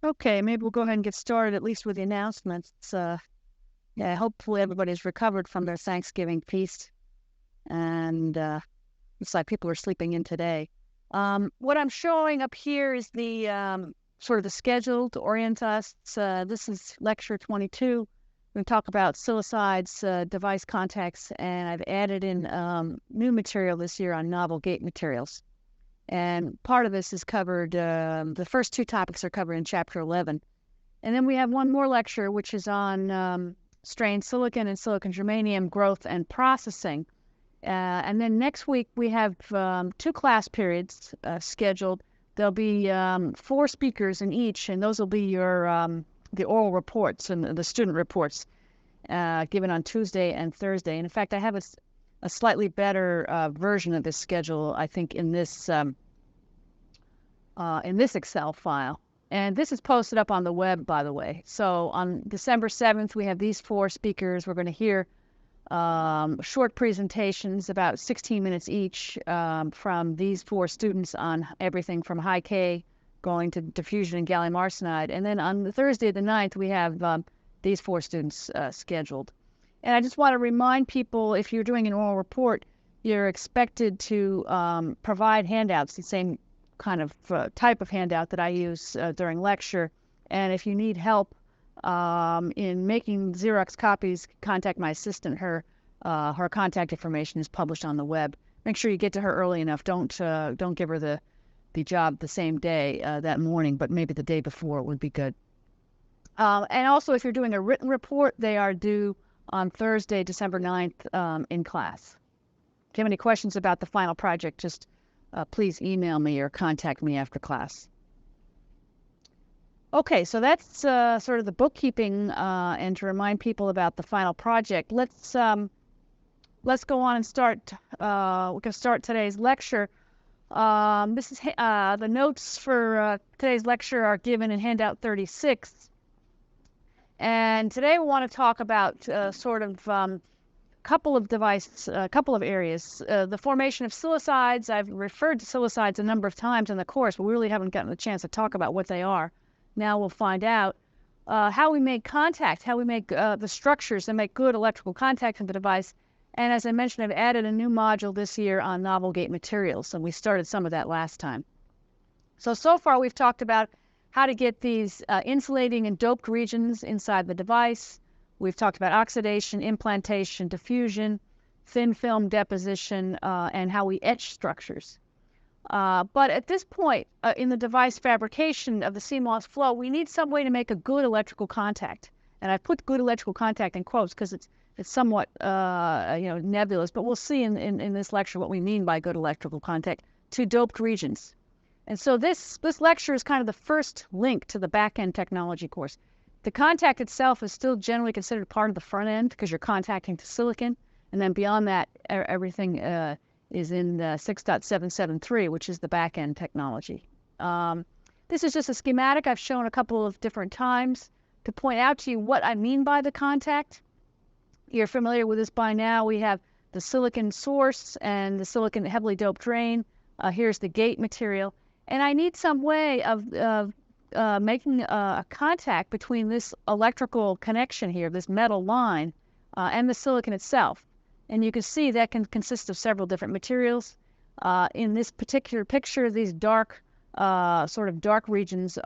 Okay, maybe we'll go ahead and get started, at least with the announcements. Yeah, hopefully everybody's recovered from their Thanksgiving feast, and looks like people are sleeping in today. What I'm showing up here is the sort of the schedule to orient us. This is lecture 22. We're going to talk about silicides, device contacts, and I've added in new material this year on novel gate materials. And part of this is covered, the first two topics are covered in chapter 11. And then we have one more lecture, which is on strained silicon and silicon germanium growth and processing. And then next week we have two class periods scheduled. There'll be 4 speakers in each, and those will be your the oral reports and the student reports given on Tuesday and Thursday. And in fact, I have a slightly better version of this schedule, I think, in this Excel file. And this is posted up on the web, by the way. So on December 7th, we have these 4 speakers. We're going to hear short presentations, about 16 minutes each, from these 4 students on everything from high K going to diffusion and gallium arsenide. And then on the Thursday the 9th, we have these 4 students scheduled. And I just want to remind people, if you're doing an oral report, you're expected to provide handouts, the same kind of type of handout that I use during lecture. And if you need help in making Xerox copies, contact my assistant. Her contact information is published on the web. Make sure you get to her early enough. Don't give her the job the same day that morning, but maybe the day before would be good. And also, if you're doing a written report, they are due on Thursday, December 9th in class. If you have any questions about the final project, just please email me or contact me after class. Okay, so that's sort of the bookkeeping, and to remind people about the final project. Let's go on and start. We can start today's lecture. This is the notes for today's lecture are given in handout 36. And today we want to talk about sort of a couple of areas. The formation of silicides. I've referred to silicides a number of times in the course, but we really haven't gotten a chance to talk about what they are. Now we'll find out how we make contact, how we make the structures that make good electrical contact in the device. And as I mentioned, I've added a new module this year on novel gate materials, and we started some of that last time. So far we've talked about how to get these insulating and doped regions inside the device. We've talked about oxidation, implantation, diffusion, thin film deposition, and how we etch structures. But at this point in the device fabrication of the CMOS flow, we need some way to make a good electrical contact. And I put good electrical contact in quotes because it's somewhat nebulous, but we'll see in this lecture what we mean by good electrical contact to doped regions. And so this lecture is kind of the first link to the back-end technology course. The contact itself is still generally considered part of the front end because you're contacting to silicon. And then beyond that, everything is in 6.773, which is the back-end technology. This is just a schematic I've shown a couple of different times to point out to you what I mean by the contact. You're familiar with this by now. We have the silicon source and the silicon heavily doped drain. Here's the gate material. And I need some way of making a contact between this electrical connection here, this metal line, and the silicon itself. And you can see that can consist of several different materials. In this particular picture, these dark, sort of dark regions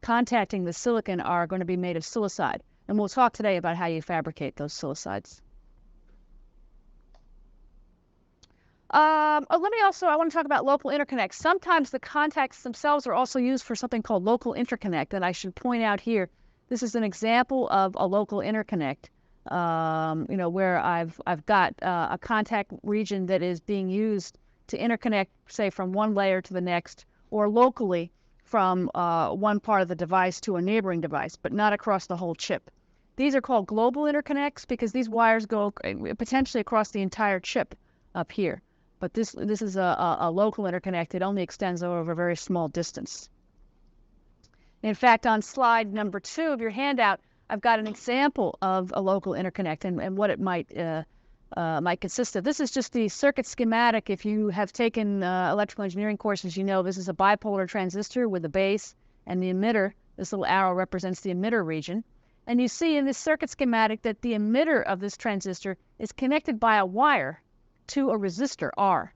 contacting the silicon are going to be made of silicide. And we'll talk today about how you fabricate those silicides. I want to talk about local interconnects. Sometimes the contacts themselves are also used for something called local interconnect, and I should point out here, this is an example of a local interconnect, where I've got a contact region that is being used to interconnect, say, from one layer to the next, or locally from one part of the device to a neighboring device, but not across the whole chip. These are called global interconnects because these wires go potentially across the entire chip up here. But this is a local interconnect. It only extends over a very small distance. In fact, on slide number 2 of your handout, I've got an example of a local interconnect and what it might consist of. This is just the circuit schematic. If you have taken electrical engineering courses, you know this is a bipolar transistor with the base and the emitter This little arrow represents the emitter region. And you see in this circuit schematic that the emitter of this transistor is connected by a wire to a resistor, R.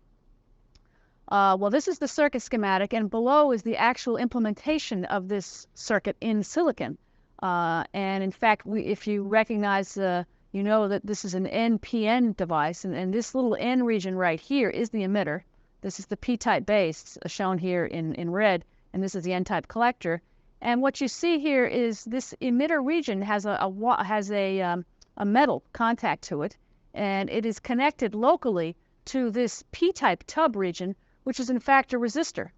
Well, this is the circuit schematic, and below is the actual implementation of this circuit in silicon. And in fact, if you recognize, you know that this is an NPN device, and this little N region right here is the emitter. This is the P-type base shown here in red, and this is the N-type collector. And what you see here is this emitter region has a metal contact to it, and it is connected locally to this P-type tub region, which is in fact a resistor.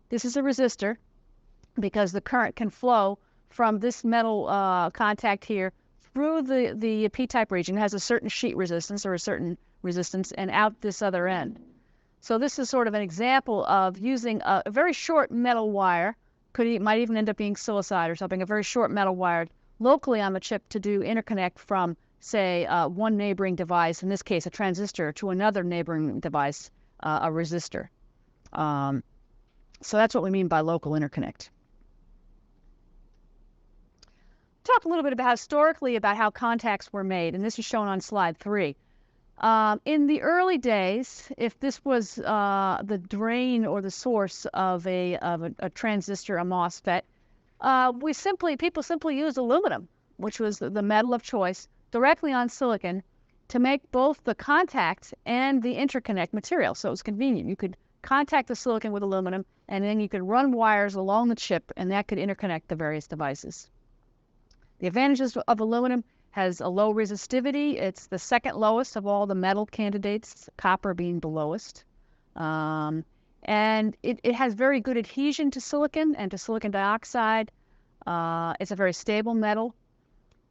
This is a resistor because the current can flow from this metal contact here through the P-type region. It has a certain sheet resistance or a certain resistance and out this other end. So this is sort of an example of using a very short metal wire, might even end up being silicide or something, a very short metal wire locally on the chip to do interconnect from, say, one neighboring device, in this case a transistor, to another neighboring device, a resistor. So that's what we mean by local interconnect. Talk a little bit about historically about how contacts were made, and this is shown on slide 3. In the early days, if this was the drain or the source of a transistor, a MOSFET, people simply used aluminum, which was the metal of choice, directly on silicon to make both the contact and the interconnect material. So it was convenient. You could contact the silicon with aluminum, and then you could run wires along the chip, and that could interconnect the various devices. The advantages of aluminum: has a low resistivity. It's the second lowest of all the metal candidates, copper being the lowest. And it has very good adhesion to silicon and to silicon dioxide. It's a very stable metal.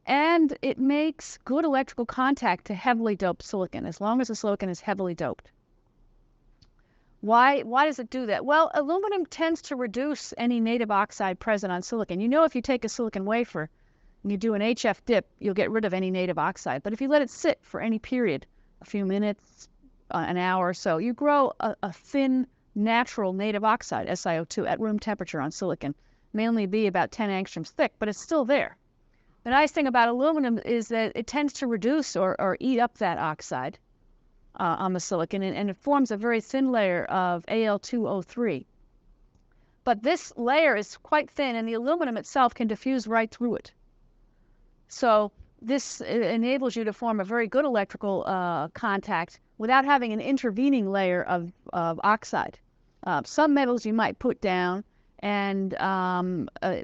And it makes good electrical contact to heavily doped silicon, as long as the silicon is heavily doped. Why does it do that? Well, aluminum tends to reduce any native oxide present on silicon. You know, if you take a silicon wafer and you do an HF dip, you'll get rid of any native oxide. But if you let it sit for any period, a few minutes, an hour or so, you grow a thin, natural native oxide, SiO2, at room temperature on silicon. It may only be about 10 angstroms thick, but it's still there. The nice thing about aluminum is that it tends to reduce or eat up that oxide on the silicon, and it forms a very thin layer of Al2O3. But this layer is quite thin, and the aluminum itself can diffuse right through it. So this enables you to form a very good electrical contact without having an intervening layer of oxide. Some metals you might put down, and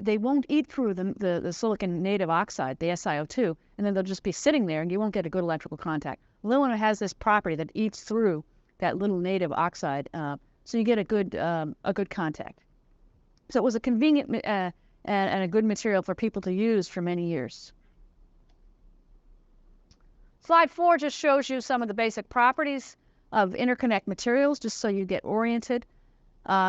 they won't eat through the silicon native oxide, the SiO2, and then they'll just be sitting there, and you won't get a good electrical contact. Aluminum has this property that eats through that little native oxide, so you get a good contact. So it was a convenient and a good material for people to use for many years. Slide 4 just shows you some of the basic properties of interconnect materials, just so you get oriented.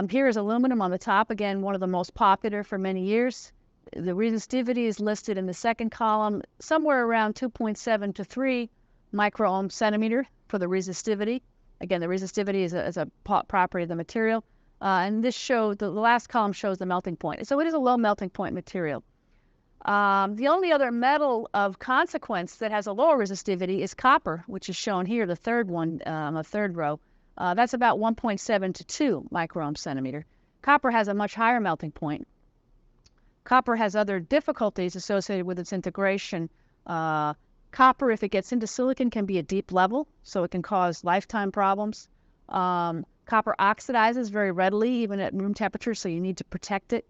Here is aluminum on the top, again, one of the most popular for many years. The resistivity is listed in the second column, somewhere around 2.7 to 3 microohm centimeter for the resistivity. Again, the resistivity is a property of the material. And this shows, the last column shows the melting point. So it is a low melting point material. The only other metal of consequence that has a lower resistivity is copper, which is shown here, the third one, the third row. That's about 1.7 to 2 microohm centimeter. Copper has a much higher melting point. Copper has other difficulties associated with its integration. Copper, if it gets into silicon, can be a deep level, so it can cause lifetime problems. Copper oxidizes very readily, even at room temperature, so you need to protect it.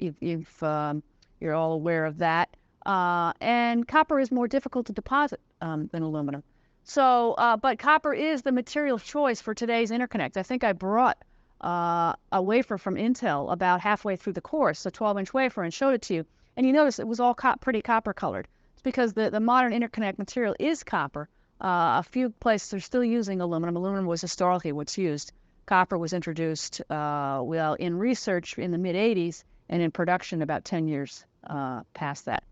You're all aware of that. And copper is more difficult to deposit than aluminum. So, but copper is the material of choice for today's interconnect. I think I brought a wafer from Intel about halfway through the course, a 12-inch wafer, and showed it to you. And you notice it was all pretty copper colored. It's because the modern interconnect material is copper. A few places are still using aluminum. Aluminum was historically what's used. Copper was introduced, well, in research in the mid-'80s and in production about 10 years past that.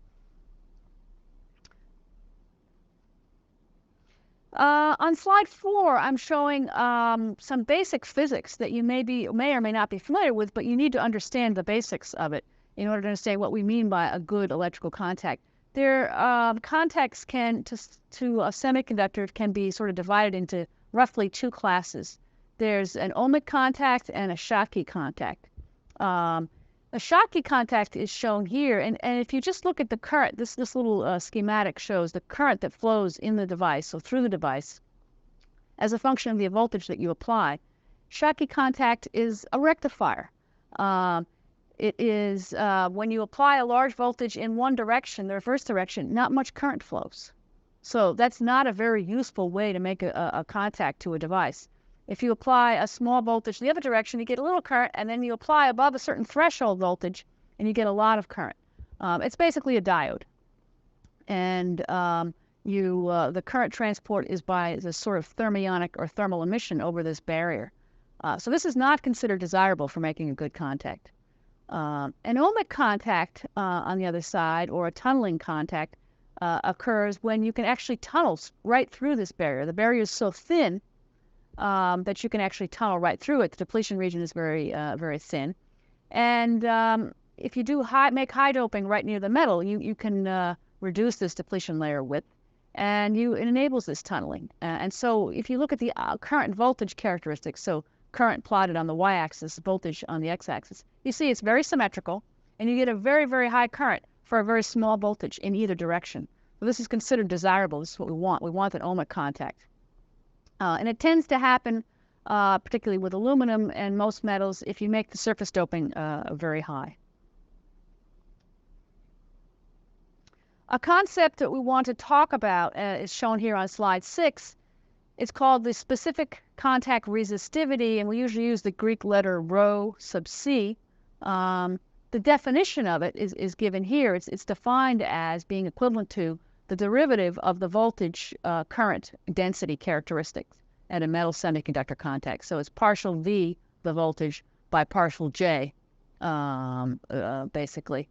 On slide 4, I'm showing some basic physics that you may or may not be familiar with, but you need to understand the basics of it in order to understand what we mean by a good electrical contact. Their contacts to a semiconductor can be sort of divided into roughly two classes. There's an ohmic contact and a Schottky contact. A Schottky contact is shown here, and if you just look at the current, this little schematic shows the current that flows in the device, so through the device, as a function of the voltage that you apply. Schottky contact is a rectifier. It is when you apply a large voltage in one direction, the reverse direction, not much current flows. So that's not a very useful way to make a contact to a device. If you apply a small voltage the other direction, you get a little current, and then you apply above a certain threshold voltage, and you get a lot of current. It's basically a diode. And the current transport is by the sort of thermionic or thermal emission over this barrier. So this is not considered desirable for making a good contact. An ohmic contact on the other side, or a tunneling contact, occurs when you can actually tunnel right through this barrier. The barrier is so thin that you can actually tunnel right through it. The depletion region is very, very thin. And if you do make high doping right near the metal, you can reduce this depletion layer width, and it enables this tunneling. And so if you look at the current voltage characteristics, so current plotted on the y-axis, voltage on the x-axis, you see it's very symmetrical, and you get a very, very high current for a very small voltage in either direction. So this is considered desirable. This is what we want. We want an ohmic contact. And it tends to happen, particularly with aluminum and most metals, if you make the surface doping very high. A concept that we want to talk about is shown here on slide 6. It's called the specific contact resistivity, and we usually use the Greek letter rho sub c. The definition of it is given here. It's defined as being equivalent to the derivative of the voltage current density characteristics at a metal semiconductor contact. So it's partial V, the voltage, by partial J, basically.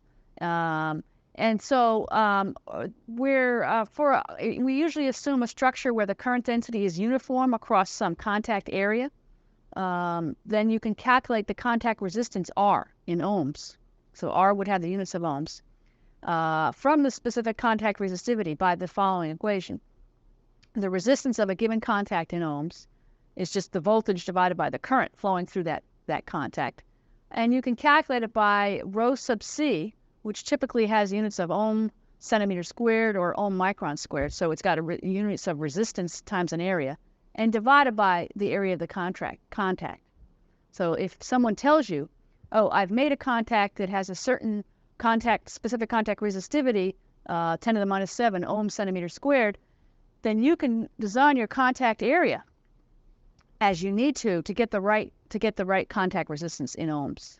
And so we usually assume a structure where the current density is uniform across some contact area. Then you can calculate the contact resistance R in ohms. So R would have the units of ohms. From the specific contact resistivity by the following equation. The resistance of a given contact in ohms is just the voltage divided by the current flowing through that contact. And you can calculate it by rho sub c, which typically has units of ohm centimeter squared or ohm micron squared. So it's got units of resistance times an area, and divided by the area of the contact. So if someone tells you, oh, I've made a contact that has a certain specific contact resistivity, 10 to the minus 7 ohm centimeter squared, then you can design your contact area as you need to get the right contact resistance in ohms.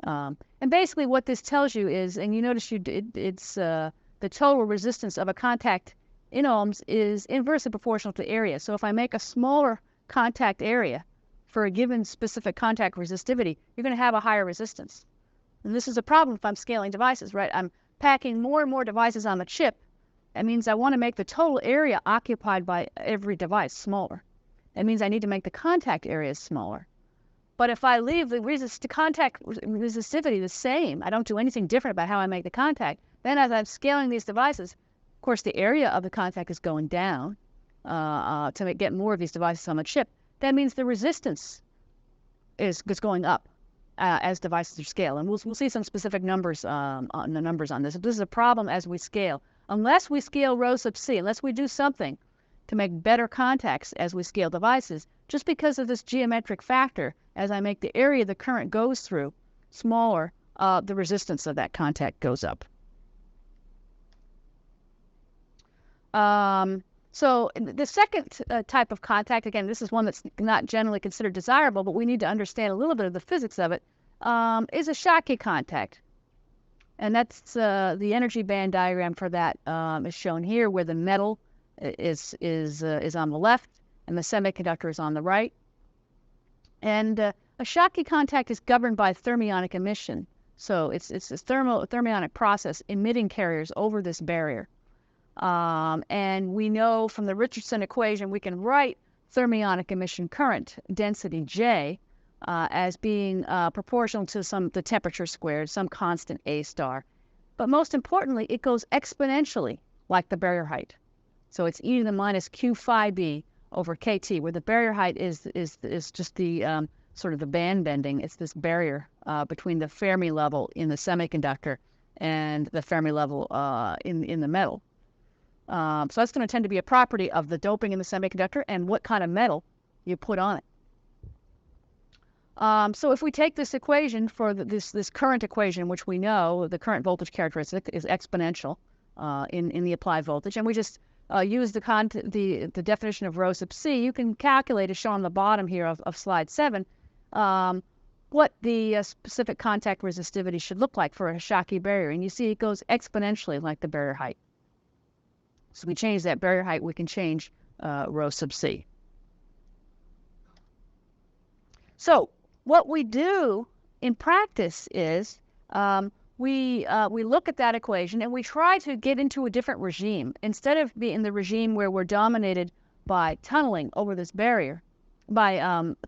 And basically what this tells you is, and you notice it's the total resistance of a contact in ohms is inversely proportional to the area. So if I make a smaller contact area for a given specific contact resistivity, you're going to have a higher resistance. And this is a problem if I'm scaling devices, right? I'm packing more and more devices on the chip. That means I want to make the total area occupied by every device smaller. That means I need to make the contact areas smaller. But if I leave the contact resistivity the same, I don't do anything different about how I make the contact, then as I'm scaling these devices, of course, the area of the contact is going down to get more of these devices on the chip. That means the resistance is going up as devices are scaled. And we'll see some specific numbers on this. This is a problem as we scale. Unless we scale rho sub c, unless we do something to make better contacts as we scale devices, just because of this geometric factor, as I make the area the current goes through smaller, the resistance of that contact goes up. So the second type of contact, again, this is one that's not generally considered desirable, but we need to understand a little bit of the physics of it, is a Schottky contact. And that's the energy band diagram for that is shown here, where the metal is on the left and the semiconductor is on the right. And a Schottky contact is governed by thermionic emission. So it's a thermionic process emitting carriers over this barrier. And we know from the Richardson equation we can write thermionic emission current density J as being proportional to the temperature squared, some constant A star. But most importantly, it goes exponentially like the barrier height. So it's e to the minus q phi b over kt, where the barrier height is just the sort of the band bending. It's this barrier between the Fermi level in the semiconductor and the Fermi level in the metal. So that's going to tend to be a property of the doping in the semiconductor and what kind of metal you put on it. So if we take this equation for this current equation, which we know the current voltage characteristic is exponential in the applied voltage, and we just use the definition of rho sub c, you can calculate, as shown on the bottom here of slide 7, what the specific contact resistivity should look like for a Schottky barrier. And you see it goes exponentially like the barrier height. So we change that barrier height, we can change rho sub c. So what we do in practice is we look at that equation and we try to get into a different regime. Instead of being in the regime where we're dominated by tunneling over this barrier, by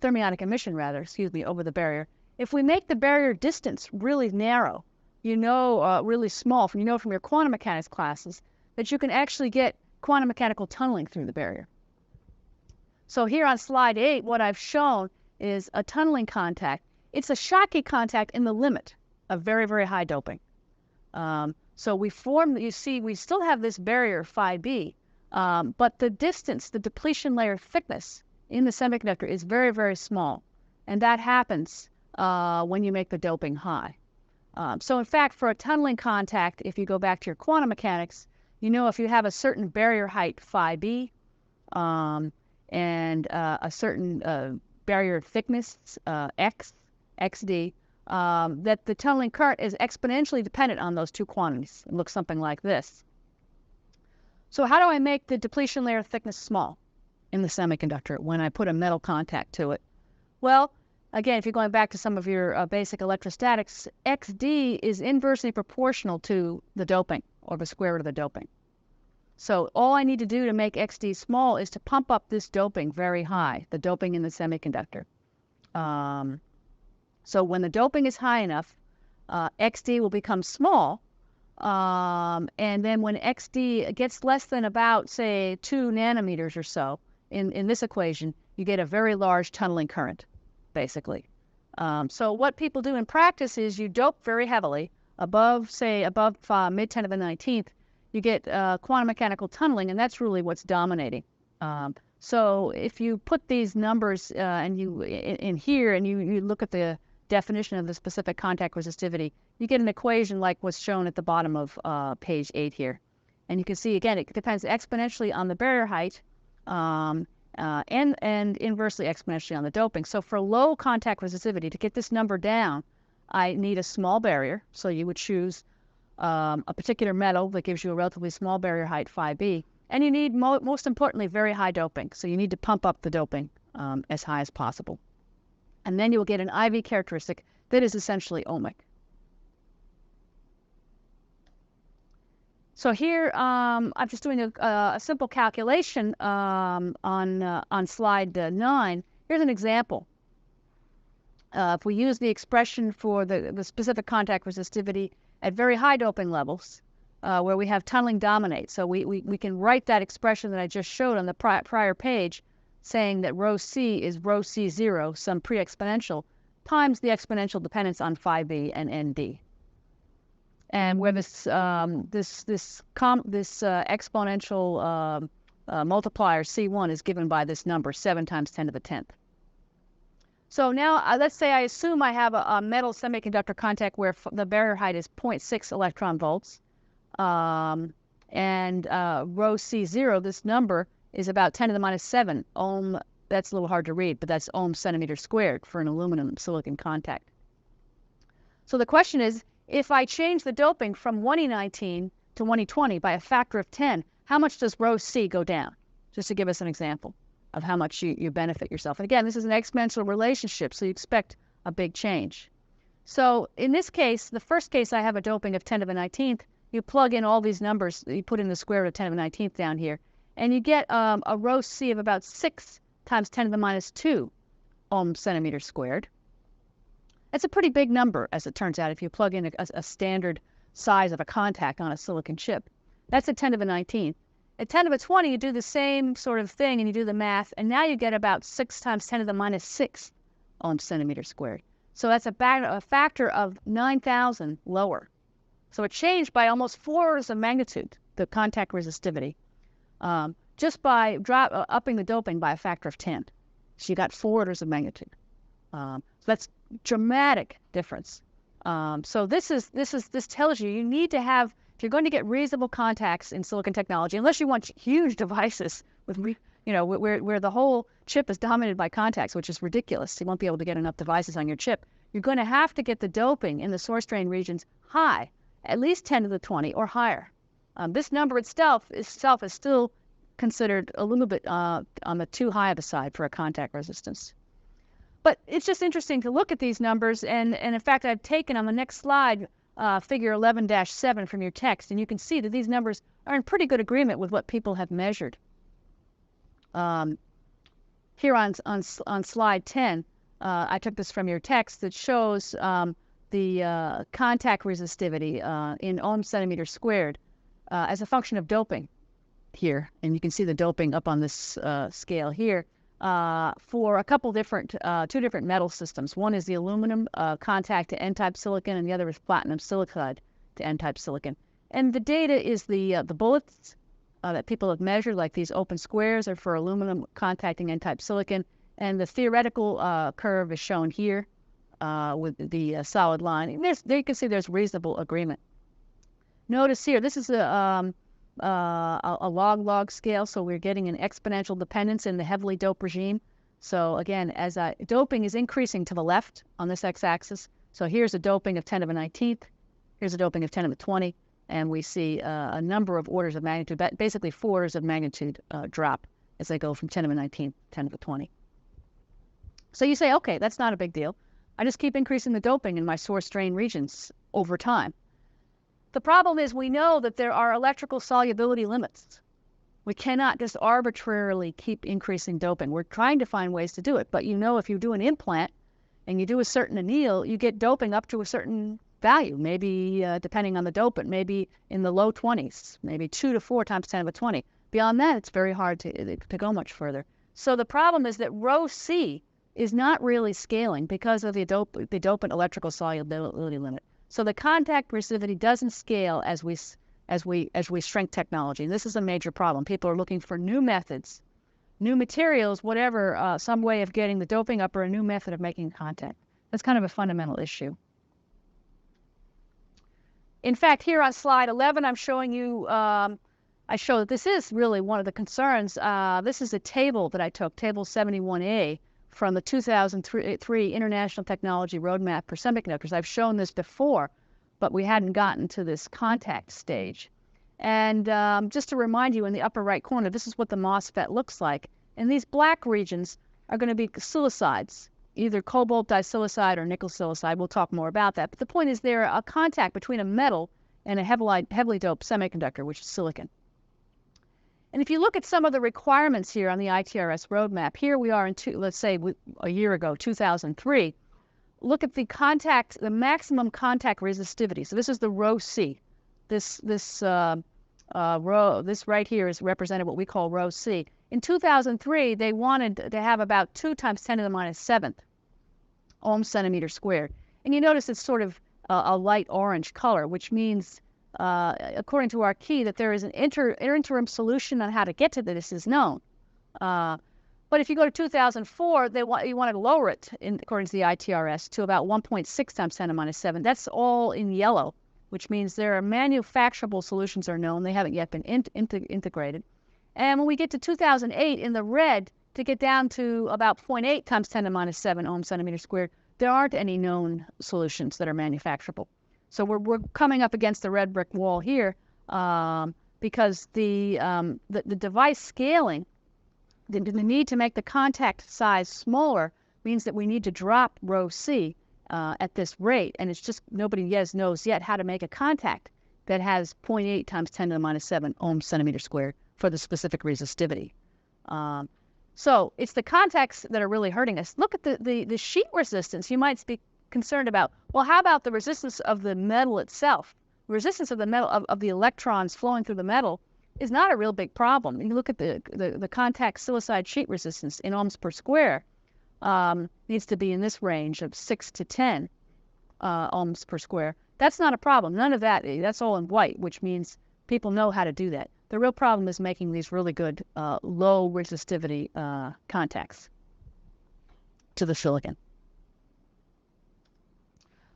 thermionic emission rather, over the barrier, if we make the barrier distance really narrow, really small, you know from your quantum mechanics classes, that you can actually get quantum mechanical tunneling through the barrier. So here on slide 8, what I've shown is a tunneling contact. It's a Schottky contact in the limit of very, very high doping. So we still have this barrier phi b, but the distance, the depletion layer thickness in the semiconductor is very, very small. And that happens when you make the doping high. So in fact, for a tunneling contact, if you go back to your quantum mechanics, if you have a certain barrier height phi b and a certain barrier thickness xd, that the tunneling current is exponentially dependent on those two quantities. It looks something like this. So how do I make the depletion layer thickness small in the semiconductor when I put a metal contact to it? Well, again, if you're going back to some of your basic electrostatics, xd is inversely proportional to the doping, or the square root of the doping. So all I need to do to make xd small is to pump up this doping very high, the doping in the semiconductor. So when the doping is high enough, xd will become small. And then when xd gets less than about, say, 2 nanometers or so, in this equation, you get a very large tunneling current, basically. So what people do in practice is you dope very heavily, above mid 10 to the 19th, you get quantum mechanical tunneling, and that's really what's dominating. So if you put these numbers in here and you look at the definition of the specific contact resistivity, you get an equation like what's shown at the bottom of page 8 here. And you can see, again, it depends exponentially on the barrier height and inversely exponentially on the doping. So for low contact resistivity, to get this number down, I need a small barrier. So you would choose a particular metal that gives you a relatively small barrier height, phi b. And you need, most importantly, very high doping. So you need to pump up the doping as high as possible. And then you will get an IV characteristic that is essentially ohmic. So here, I'm just doing a simple calculation on slide 9. Here's an example. If we use the expression for the specific contact resistivity at very high doping levels, where we have tunneling dominate. So we can write that expression that I just showed on the prior page, saying that rho c is rho c0, some pre-exponential, times the exponential dependence on phi b and nd. And where this exponential multiplier c1 is given by this number, 7 times 10 to the 10th. So now let's say I assume I have a metal semiconductor contact where the barrier height is 0.6 electron volts. And rho C0, this number, is about 10 to the minus 7 ohm. That's a little hard to read, but that's ohm centimeter squared for an aluminum silicon contact. So the question is, if I change the doping from 1E19 to 1E20 by a factor of 10, how much does rho C go down? Just to give us an example of how much you benefit yourself. And again, this is an exponential relationship, so you expect a big change. So in this case, the first case, I have a doping of 10 to the 19th. You plug in all these numbers, you put in the square root of 10 to the 19th down here, and you get a rho C of about 6 times 10 to the minus 2 ohm centimeter squared. That's a pretty big number, as it turns out, if you plug in a standard size of a contact on a silicon chip. That's a 10 to the 19th. At 10 to the 20, you do the same sort of thing, and you do the math, and now you get about 6 times 10 to the minus 6 ohm centimeter squared. So that's a factor of 9,000 lower. So it changed by almost 4 orders of magnitude, the contact resistivity, just by upping the doping by a factor of 10. So you got 4 orders of magnitude. So that's dramatic difference. So this tells you need to have, if you're going to get reasonable contacts in silicon technology, unless you want huge devices with, where the whole chip is dominated by contacts, which is ridiculous. You won't be able to get enough devices on your chip. You're going to have to get the doping in the source drain regions high, at least 10 to the 20 or higher. This number itself is still considered a little bit on the too high of the side for a contact resistance. But it's just interesting to look at these numbers, and in fact, I've taken on the next slide figure 11-7 from your text, and you can see that these numbers are in pretty good agreement with what people have measured. Here on slide 10, I took this from your text that shows the contact resistivity in ohm centimeter squared as a function of doping here, and you can see the doping up on this scale here. For a couple different, 2 different metal systems. One is the aluminum contact to N-type silicon, and the other is platinum silicide to N-type silicon. And the data is the bullets that people have measured, like these open squares, are for aluminum contacting N-type silicon, and the theoretical curve is shown here with the solid line. And there you can see there's reasonable agreement. Notice here, this is a log-log scale, so we're getting an exponential dependence in the heavily doped regime. So again, as doping is increasing to the left on this x-axis, so here's a doping of 10 to the 19th, here's a doping of 10 to the 20, and we see a number of orders of magnitude, basically 4 orders of magnitude drop as they go from 10 to the 19th, 10 to the 20. So you say, okay, that's not a big deal. I just keep increasing the doping in my source drain regions over time. The problem is we know that there are electrical solubility limits. We cannot just arbitrarily keep increasing doping. We're trying to find ways to do it, but if you do an implant and you do a certain anneal, you get doping up to a certain value, maybe depending on the dopant, maybe in the low 20s, maybe 2 to 4 times 10 to the 20. Beyond that, it's very hard to go much further. So the problem is that rho C is not really scaling because of the dopant electrical solubility limit. So the contact resistivity doesn't scale as we shrink technology. And this is a major problem. People are looking for new methods, new materials, whatever, some way of getting the doping up or a new method of making contact. That's kind of a fundamental issue. In fact, here on slide 11, I'm showing you, I show that this is really one of the concerns. This is a table that I took, table 71A, from the 2003 International Technology Roadmap for Semiconductors. I've shown this before, but we hadn't gotten to this contact stage. And just to remind you, in the upper right corner, this is what the MOSFET looks like. And these black regions are going to be silicides, either cobalt disilicide or nickel silicide. We'll talk more about that. But the point is they're a contact between a metal and a heavily doped semiconductor, which is silicon. And if you look at some of the requirements here on the ITRS roadmap, here we are in, let's say a year ago, 2003, look at the maximum contact resistivity. So this is the rho C. This right here is represented what we call rho C. In 2003, they wanted to have about 2 times 10 to the minus 7th ohm centimeter squared. And you notice it's sort of a light orange color, which means according to our key, that there is an interim solution on how to get to this is known. But if you go to 2004, you want to lower it, according to the ITRS, to about 1.6 times 10 to minus 7. That's all in yellow, which means there are manufacturable solutions are known. They haven't yet been integrated. And when we get to 2008 in the red, to get down to about 0.8 times 10 to minus 7 ohm centimeter squared, there aren't any known solutions that are manufacturable. So we're coming up against the red brick wall here because the device scaling, the need to make the contact size smaller means that we need to drop rho C at this rate, and it's just nobody knows yet how to make a contact that has 0.8 times 10 to the minus 7 ohm centimeter squared for the specific resistivity. So it's the contacts that are really hurting us. Look at the sheet resistance. You might concerned about, well, how about the resistance of the metal itself? The resistance of the metal, of the electrons flowing through the metal is not a real big problem. You look at the contact silicide sheet resistance in ohms per square, needs to be in this range of 6 to 10 ohms per square. That's not a problem. None of that, that's all in white, which means people know how to do that. The real problem is making these really good low resistivity contacts to the silicon.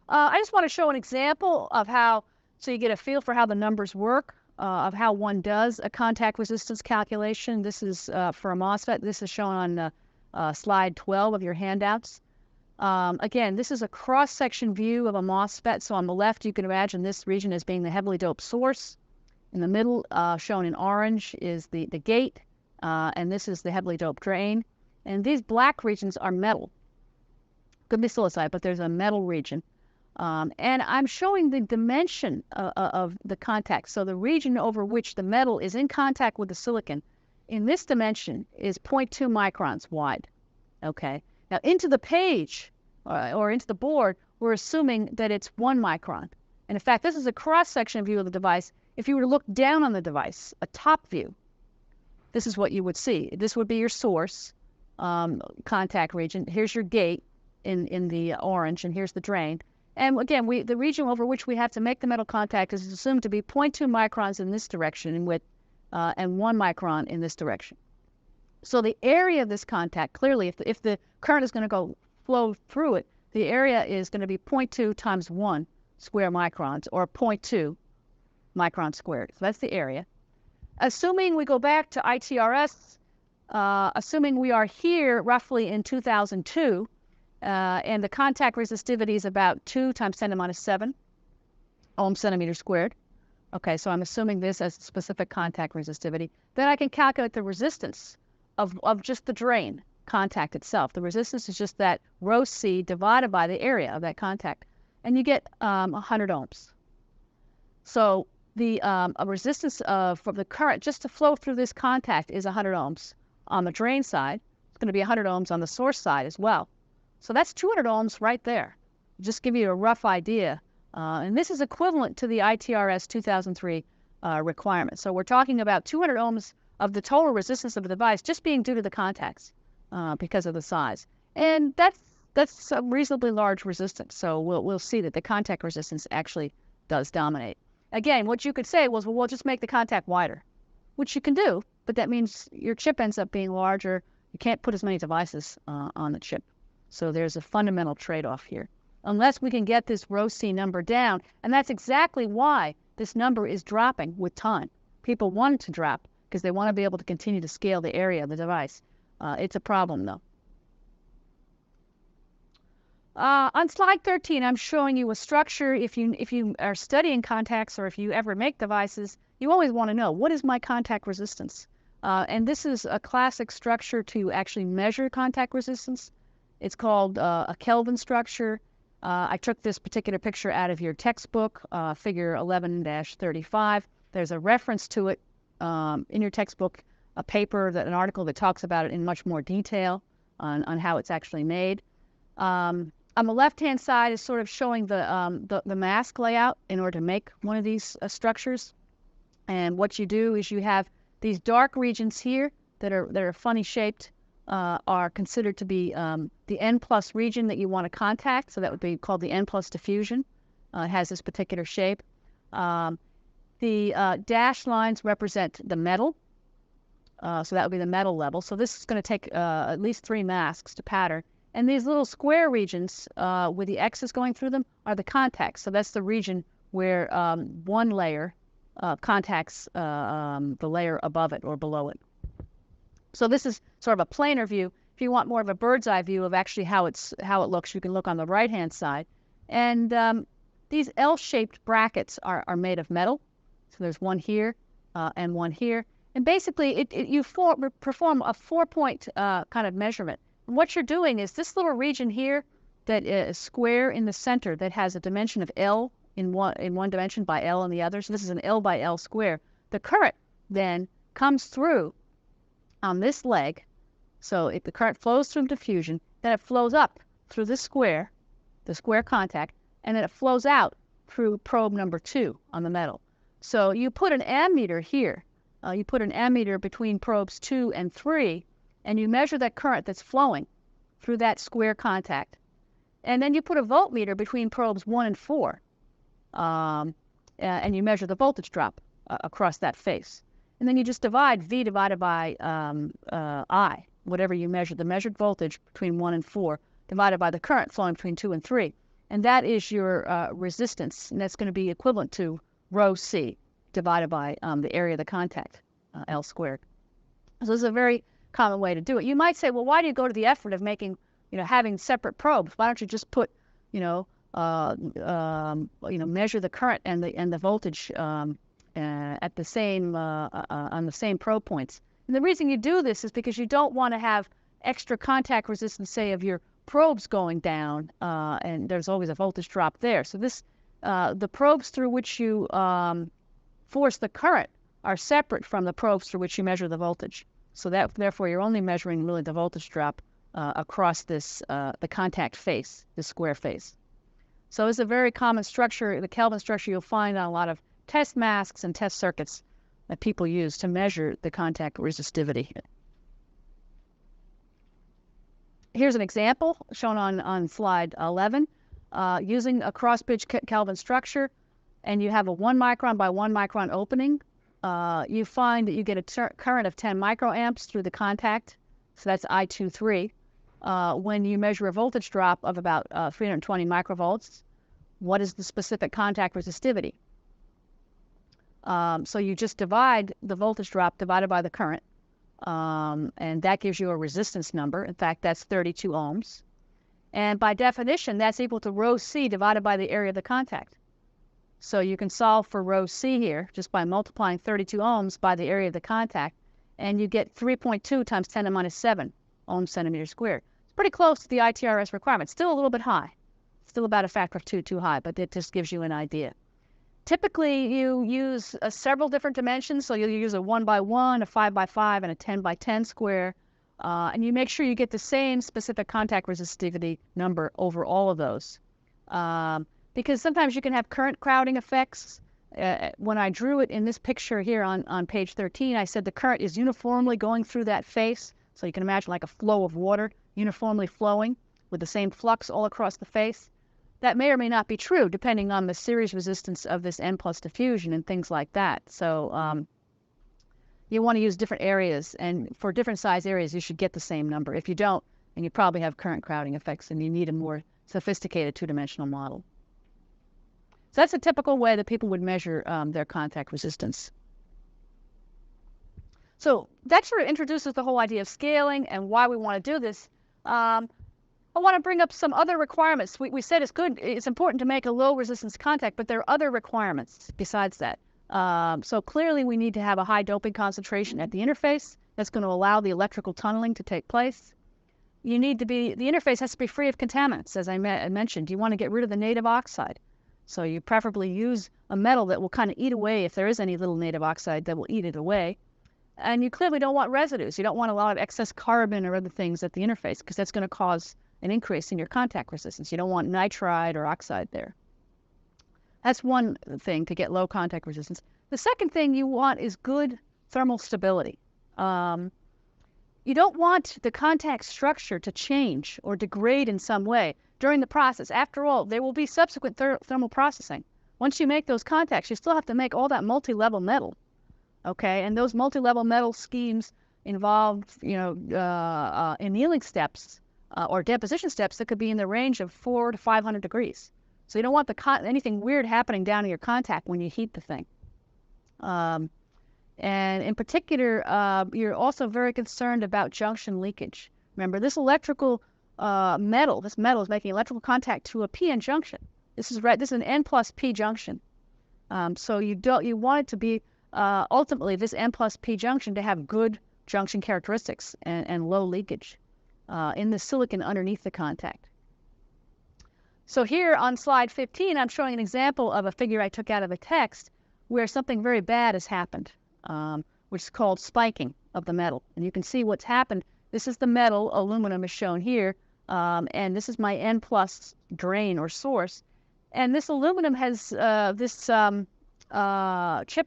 I just want to show an example of how, so you get a feel for how the numbers work, of how one does a contact resistance calculation. This is for a MOSFET. This is shown on slide 12 of your handouts. Again, this is a cross-section view of a MOSFET. So on the left, you can imagine this region as being the heavily doped source. In the middle, shown in orange, is the gate, and this is the heavily doped drain. And these black regions are metal. Could be silicide, but there's a metal region. And I'm showing the dimension of the contact. So the region over which the metal is in contact with the silicon, in this dimension, is 0.2 microns wide. Okay. Now into the page, or into the board, we're assuming that it's 1 micron. And in fact, this is a cross-section view of the device. If you were to look down on the device, a top view, this is what you would see. This would be your source contact region. Here's your gate in the orange, and here's the drain. And again, the region over which we have to make the metal contact is assumed to be 0.2 microns in this direction in width, and 1 micron in this direction. So the area of this contact, clearly, if the current is going to flow through it, the area is going to be 0.2 times 1 square microns, or 0.2 microns squared. So that's the area. Assuming we go back to ITRS, assuming we are here roughly in 2002, and the contact resistivity is about 2 times 10 to minus 7 ohm centimeter squared. Okay, so I'm assuming this as specific contact resistivity. Then I can calculate the resistance of just the drain contact itself. The resistance is just that rho C divided by the area of that contact. And you get 100 ohms. So the resistance from the current just to flow through this contact is 100 ohms on the drain side. It's going to be 100 ohms on the source side as well. So that's 200 ohms right there. Just give you a rough idea. And this is equivalent to the ITRS 2003 requirement. So we're talking about 200 ohms of the total resistance of the device just being due to the contacts because of the size. And that's a reasonably large resistance. So we'll see that the contact resistance actually does dominate. Again, what you could say was, well, we'll just make the contact wider, which you can do, but that means your chip ends up being larger. You can't put as many devices on the chip. So there's a fundamental trade-off here. Unless we can get this rho C number down, and that's exactly why this number is dropping with time. People want it to drop because they want to be able to continue to scale the area of the device. It's a problem, though. On slide 13, I'm showing you a structure. If you are studying contacts, or if you ever make devices, you always want to know, what is my contact resistance? And this is a classic structure to actually measure contact resistance. It's called a Kelvin structure. I took this particular picture out of your textbook, figure 11-35. There's a reference to it in your textbook, an article that talks about it in much more detail on how it's actually made. On the left-hand side is sort of showing the mask layout in order to make one of these structures. And what you do is you have these dark regions here that are funny shaped, are considered to be the N+ region that you want to contact. So that would be called the N+ diffusion. It has this particular shape. The dashed lines represent the metal. So that would be the metal level. So this is going to take at least 3 masks to pattern. And these little square regions with the X's going through them are the contacts. So that's the region where one layer contacts the layer above it or below it. So this is sort of a planar view. If you want more of a bird's eye view of actually how it looks, you can look on the right-hand side. And these L-shaped brackets are made of metal. So there's one here and one here. And basically, you perform a 4-point kind of measurement. And what you're doing is this little region here that is square in the center that has a dimension of L in one dimension by L in the other. So this is an L by L square. The current then comes through on this leg. So if the current flows through diffusion, then it flows up through this square the square contact, and then it flows out through probe number 2 on the metal. So you put an ammeter here. You put an ammeter between probes 2 and 3, and you measure that current that's flowing through that square contact. And then you put a voltmeter between probes 1 and 4, and you measure the voltage drop across that face. And then you just divide V divided by I, whatever you measure, the measured voltage between 1 and 4, divided by the current flowing between 2 and 3. And that is your resistance, and that's going to be equivalent to rho C divided by the area of the contact, L squared. So this is a very common way to do it. You might say, well, why do you go to the effort of making, having separate probes? Why don't you just put, measure the current and the voltage at the same on the same probe points? And the reason you do this is because you don't want to have extra contact resistance, say, of your probes going down, and there's always a voltage drop there. So this, the probes through which you force the current are separate from the probes through which you measure the voltage. So that, therefore, you're only measuring really the voltage drop across this the contact face, the square face. So it's a very common structure, the Kelvin structure you'll find on a lot of test masks and test circuits that people use to measure the contact resistivity. Here's an example shown on slide 11, using a cross-bridge Kelvin structure, and you have a 1 micron by 1 micron opening. You find that you get a current of 10 microamps through the contact, so that's I23. When you measure a voltage drop of about 320 microvolts, what is the specific contact resistivity? So you just divide the voltage drop divided by the current, and that gives you a resistance number. In fact, that's 32 ohms. And by definition, that's equal to rho C divided by the area of the contact. So you can solve for rho C here just by multiplying 32 ohms by the area of the contact, and you get 3.2 times 10 to the minus 7 ohms centimeter squared. It's pretty close to the ITRS requirement. Still a little bit high. Still about a factor of 2 too high, but it just gives you an idea. Typically, you use several different dimensions, so you'll use a 1 by 1, a 5 by 5, and a 10 by 10 square, and you make sure you get the same specific contact resistivity number over all of those. Because sometimes you can have current crowding effects. When I drew it in this picture here on page 13, I said the current is uniformly going through that face, so you can imagine like a flow of water uniformly flowing with the same flux all across the face. That may or may not be true, depending on the series resistance of this N plus diffusion and things like that. So you want to use different areas, and for different size areas, you should get the same number. If you don't, then you probably have current crowding effects, and you need a more sophisticated two-dimensional model. So that's a typical way that people would measure their contact resistance. So that sort of introduces the whole idea of scaling and why we want to do this. I want to bring up some other requirements. We said it's important to make a low resistance contact, but there are other requirements besides that. So clearly we need to have a high doping concentration at the interface. That's going to allow the electrical tunneling to take place. The interface has to be free of contaminants, as I mentioned. You want to get rid of the native oxide. So you preferably use a metal that will kind of eat away, if there is any little native oxide that will eat it away. And you clearly don't want residues. You don't want a lot of excess carbon or other things at the interface, because that's going to cause an increase in your contact resistance. You don't want nitride or oxide there. That's one thing to get low contact resistance. The second thing you want is good thermal stability. You don't want the contact structure to change or degrade in some way during the process. After all, there will be subsequent thermal processing. Once you make those contacts, you still have to make all that multi-level metal. Okay, and those multi-level metal schemes involve, annealing steps or deposition steps that could be in the range of 400 to 500 degrees. So you don't want anything weird happening down in your contact when you heat the thing. And in particular, you're also very concerned about junction leakage. Remember, this electrical metal is making electrical contact to a p-n junction. This is an N plus P junction. So you want it to be ultimately this N plus P junction to have good junction characteristics and low leakage in the silicon underneath the contact. So here on slide 15, I'm showing an example of a figure I took out of a text where something very bad has happened, which is called spiking of the metal. And you can see what's happened. This is the metal, aluminum is shown here, And this is my N plus drain or source. And this aluminum has, chip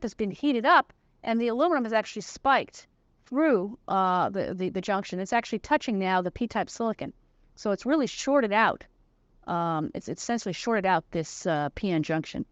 has been heated up, and the aluminum is actually spiked through the junction. It's actually touching now the P-type silicon. So it's really shorted out. It's essentially shorted out this PN junction.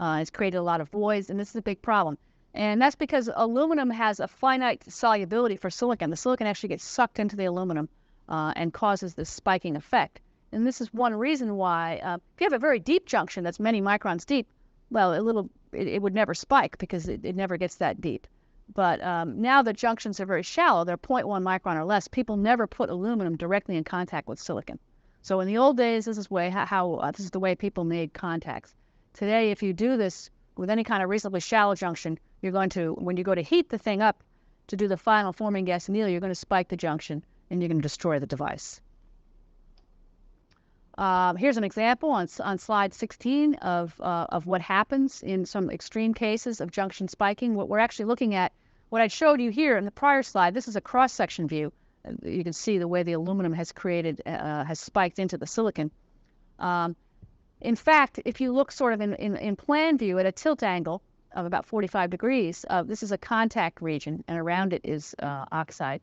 It's created a lot of voids, and this is a big problem. And that's because aluminum has a finite solubility for silicon. The silicon actually gets sucked into the aluminum and causes this spiking effect. And this is one reason why, if you have a very deep junction that's many microns deep, well, it would never spike because it never gets that deep. But now that junctions are very shallow, they're 0.1 micron or less, people never put aluminum directly in contact with silicon. So in the old days, this is this is the way people made contacts. Today, if you do this with any kind of reasonably shallow junction, you're going to, when you go to heat the thing up to do the final forming gas anneal, you're going to spike the junction and you're going to destroy the device. Here's an example on slide 16 of what happens in some extreme cases of junction spiking. What we're actually looking at, what I showed you here in the prior slide, this is a cross-section view. You can see the way the aluminum has spiked into the silicon. In fact, if you look sort of in plan view at a tilt angle of about 45 degrees, this is a contact region, and around it is oxide.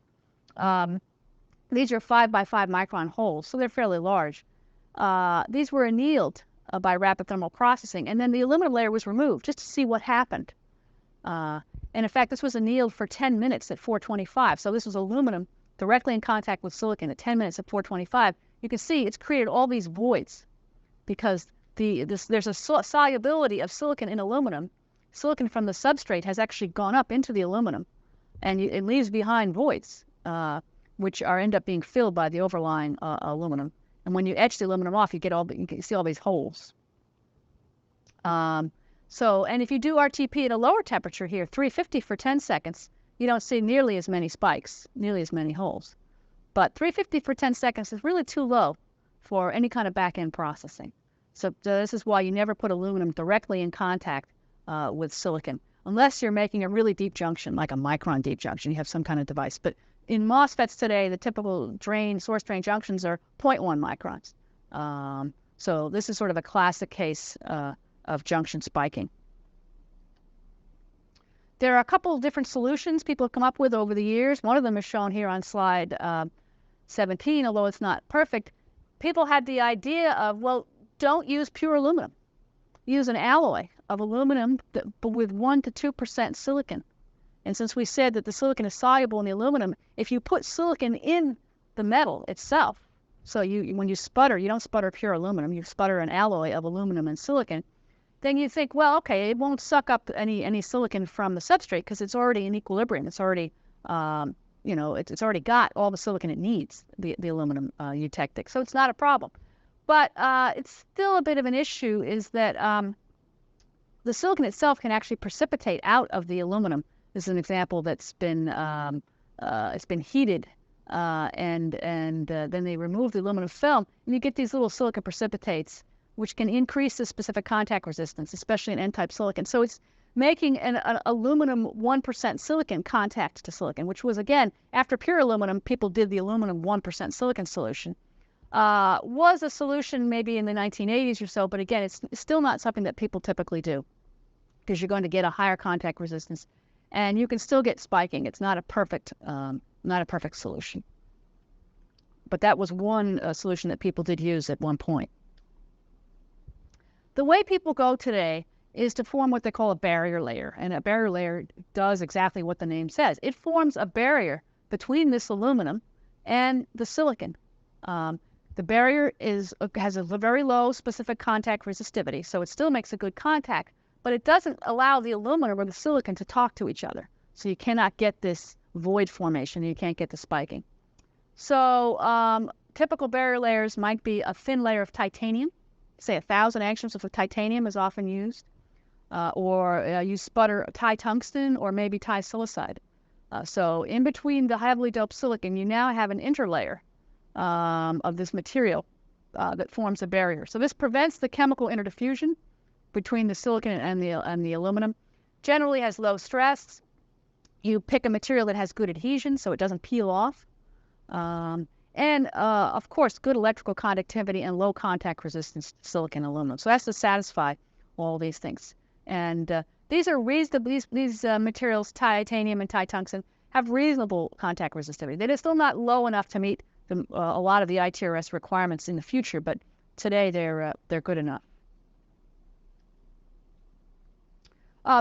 These are 5 by 5 micron holes, so they're fairly large. These were annealed by rapid thermal processing, and then the aluminum layer was removed just to see what happened. And in fact, this was annealed for 10 minutes at 425. So this was aluminum directly in contact with silicon at 10 minutes at 425. You can see it's created all these voids because there's a solubility of silicon in aluminum. Silicon from the substrate has actually gone up into the aluminum, and it leaves behind voids, which end up being filled by the overlying aluminum. And when you etch the aluminum off, you can see all these holes. And if you do RTP at a lower temperature here, 350 for 10 seconds, you don't see nearly as many spikes, nearly as many holes. But 350 for 10 seconds is really too low for any kind of back-end processing. So this is why you never put aluminum directly in contact with silicon, unless you're making a really deep junction, like a micron deep junction. You have some kind of device. But in MOSFETs today, the typical source drain junctions are 0.1 microns. So this is sort of a classic case of junction spiking. There are a couple of different solutions people have come up with over the years. One of them is shown here on slide 17, although it's not perfect. People had the idea of, well, don't use pure aluminum. Use an alloy of aluminum but with 1 to 2% silicon. And since we said that the silicon is soluble in the aluminum, if you put silicon in the metal itself, so when you sputter, you don't sputter pure aluminum, you sputter an alloy of aluminum and silicon, then you think, well, okay, it won't suck up any silicon from the substrate because it's already in equilibrium. It's already, it's already got all the silicon it needs, the aluminum eutectic. So it's not a problem. But it's still a bit of an issue is that the silicon itself can actually precipitate out of the aluminum. This is an example that's been it's been heated and then they remove the aluminum film, and you get these little silicon precipitates, which can increase the specific contact resistance, especially in N-type silicon. So it's making an aluminum 1% silicon contact to silicon, which was, again, after pure aluminum, people did the aluminum 1% silicon solution. Was a solution maybe in the 1980s or so, but again, it's still not something that people typically do because you're going to get a higher contact resistance, and you can still get spiking. It's not a perfect solution. But that was one solution that people did use at one point. The way people go today is to form what they call a barrier layer. And a barrier layer does exactly what the name says. It forms a barrier between this aluminum and the silicon. The barrier has a very low specific contact resistivity, so it still makes a good contact, but it doesn't allow the aluminum or the silicon to talk to each other. So you cannot get this void formation, and you can't get the spiking. So typical barrier layers might be a thin layer of titanium. Say 1,000 angstroms of titanium is often used, or you sputter titungsten or maybe tisilicide. So in between the heavily doped silicon, you now have an interlayer of this material that forms a barrier. So this prevents the chemical interdiffusion between the silicon and the aluminum. Generally has low stress. You pick a material that has good adhesion so it doesn't peel off. and of course, good electrical conductivity and low contact resistance to silicon and aluminum. So that's to satisfy all these things. And these are reasonable. These materials, titanium and titungsten, have reasonable contact resistivity. They're still not low enough to meet a lot of the ITRS requirements in the future, but today they're good enough.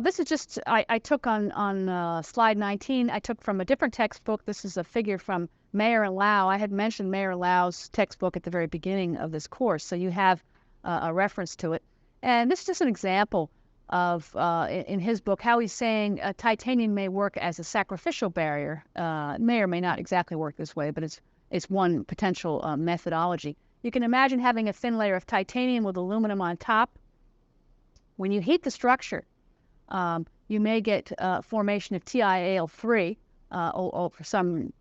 This is just, I took on slide 19, I took from a different textbook. This is a figure from Mayer and Lau. I had mentioned Mayer and Lau's textbook at the very beginning of this course, so you have a reference to it. And this is just an example of, in his book, how he's saying titanium may work as a sacrificial barrier. It may or may not exactly work this way, but it's one potential methodology. You can imagine having a thin layer of titanium with aluminum on top. When you heat the structure, you may get formation of TiAl3 for some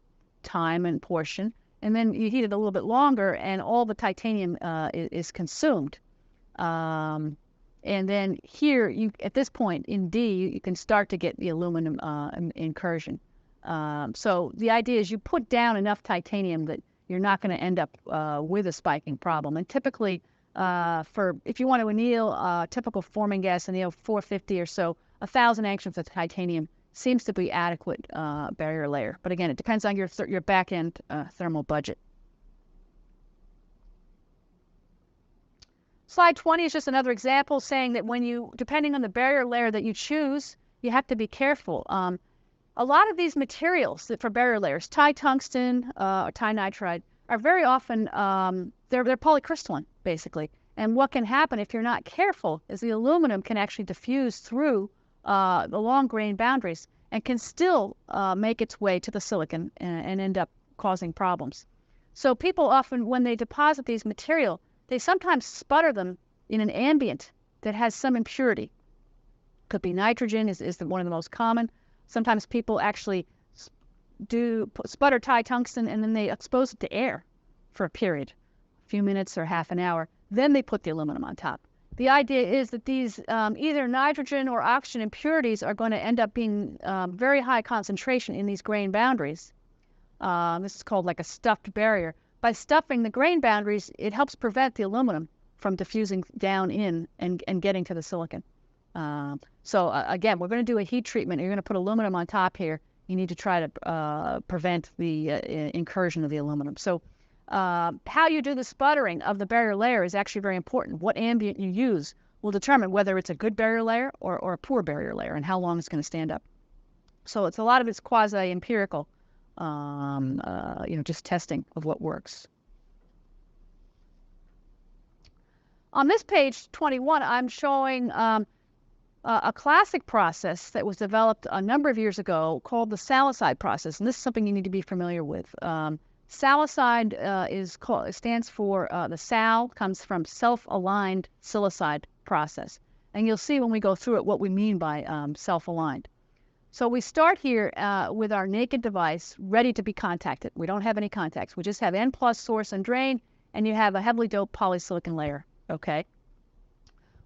time and portion, and then you heat it a little bit longer, and all the titanium is consumed. And then here, at this point in D, you can start to get the aluminum incursion. So the idea is you put down enough titanium that you're not going to end up with a spiking problem. And typically, if you want to anneal typical forming gas anneal 450 or so, 1,000 angstroms of titanium seems to be adequate barrier layer. But again, it depends on your back-end thermal budget. Slide 20 is just another example saying that depending on the barrier layer that you choose, you have to be careful. A lot of these materials for barrier layers, titungsten or tinitride, are very often, they're polycrystalline, basically. And what can happen if you're not careful is the aluminum can actually diffuse through the long grain boundaries and can still make its way to the silicon and end up causing problems. So people often, when they deposit these material, they sometimes sputter them in an ambient that has some impurity. Could be nitrogen is one of the most common. Sometimes people actually sputter titungsten and then they expose it to air for a period, a few minutes or half an hour. Then they put the aluminum on top. The idea is that these either nitrogen or oxygen impurities are going to end up being very high concentration in these grain boundaries. This is called like a stuffed barrier. By stuffing the grain boundaries, it helps prevent the aluminum from diffusing down in and getting to the silicon. So again, we're going to do a heat treatment. You're going to put aluminum on top here. You need to try to prevent the incursion of the aluminum. So how you do the sputtering of the barrier layer is actually very important. What ambient you use will determine whether it's a good barrier layer or a poor barrier layer and how long it's going to stand up. So a lot of it's quasi-empirical, just testing of what works. On this page 21, I'm showing a classic process that was developed a number of years ago called the Silicide process, and this is something you need to be familiar with. Silicide stands for, the Sal comes from self-aligned silicide process. And you'll see when we go through it what we mean by self-aligned. So we start here with our naked device ready to be contacted. We don't have any contacts. We just have N+ source and drain, and you have a heavily doped polysilicon layer, okay?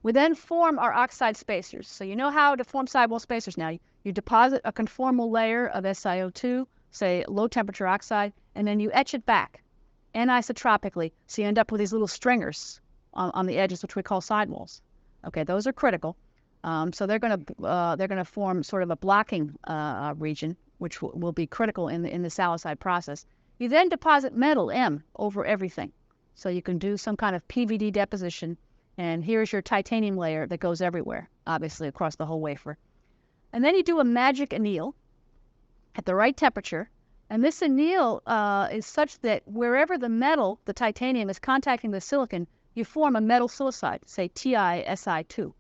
We then form our oxide spacers. So you know how to form sidewall spacers now. You deposit a conformal layer of SiO2, say low temperature oxide, and then you etch it back anisotropically. So you end up with these little stringers on the edges, which we call sidewalls. Okay, those are critical. So they're going to form sort of a blocking region, which will be critical in the Silicide process. You then deposit metal M over everything, so you can do some kind of PVD deposition. And here's your titanium layer that goes everywhere, obviously across the whole wafer. And then you do a magic anneal at the right temperature. And this anneal is such that wherever the metal, the titanium, is contacting the silicon, you form a metal silicide, say TiSi2.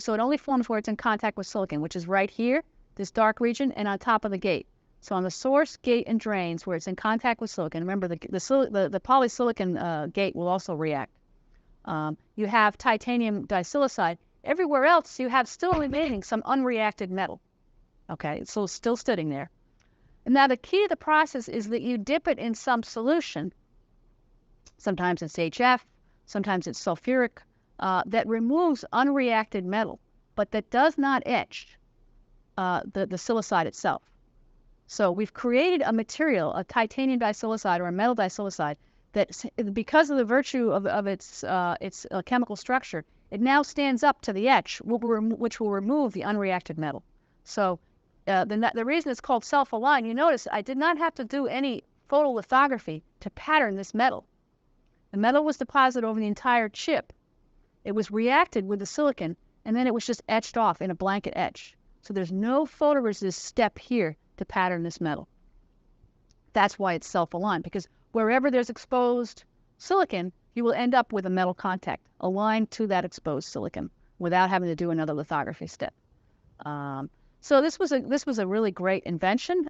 So it only forms where it's in contact with silicon, which is right here, this dark region, and on top of the gate. So on the source, gate, and drains, where it's in contact with silicon, remember the polysilicon gate will also react. You have titanium disilicide. Everywhere else, you have still remaining some unreacted metal. Okay, so it's still sitting there. And now the key to the process is that you dip it in some solution. Sometimes it's HF, sometimes it's sulfuric, that removes unreacted metal, but that does not etch the silicide itself. So we've created a material, a titanium disilicide or a metal disilicide, that because of the virtue of its chemical structure, it now stands up to the etch, which will remove the unreacted metal. So the reason it's called self-align, you notice I did not have to do any photolithography to pattern this metal. The metal was deposited over the entire chip. It was reacted with the silicon, and then it was just etched off in a blanket etch. So there's no photoresist step here to pattern this metal. That's why it's self-aligned, because wherever there's exposed silicon, you will end up with a metal contact aligned to that exposed silicon without having to do another lithography step. So this was a really great invention.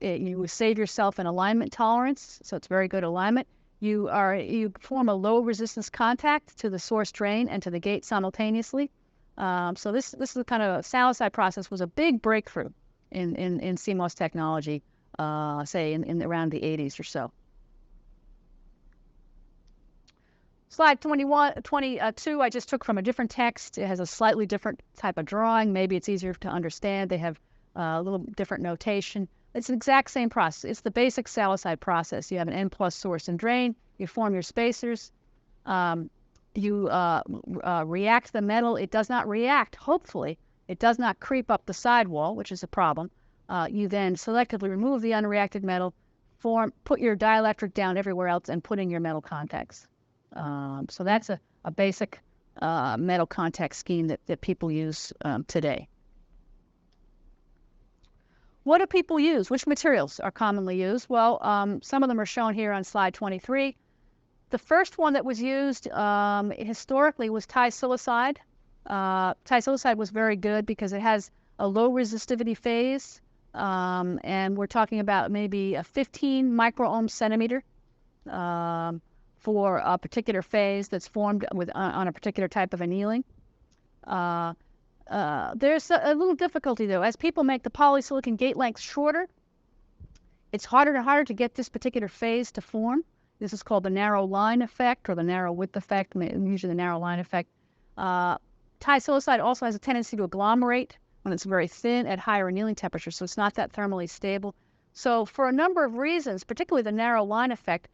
You save yourself an alignment tolerance, so it's very good alignment. You form a low resistance contact to the source drain and to the gate simultaneously. So this is the kind of Silicides process was a big breakthrough in CMOS technology, say in around the 80s or so. Slide 22, I just took from a different text. It has a slightly different type of drawing. Maybe it's easier to understand. They have a little different notation. It's the exact same process. It's the basic Silicide process. You have an N+ source and drain. You form your spacers. You react the metal. It does not react, hopefully. It does not creep up the sidewall, which is a problem. You then selectively remove the unreacted metal, put your dielectric down everywhere else, and put in your metal contacts. So that's a basic metal contact scheme that people use today. What do people use? Which materials are commonly used? Well, some of them are shown here on slide 23. The first one that was used historically was Tisilicide. Tisilicide was very good because it has a low resistivity phase, and we're talking about maybe a 15 microohm centimeter for a particular phase that's formed on a particular type of annealing. There's a little difficulty, though. As people make the polysilicon gate length shorter, it's harder and harder to get this particular phase to form. This is called the narrow line effect or the narrow width effect, usually the narrow line effect. Tisilicide also has a tendency to agglomerate when it's very thin at higher annealing temperatures, so it's not that thermally stable. So for a number of reasons, particularly the narrow line effect,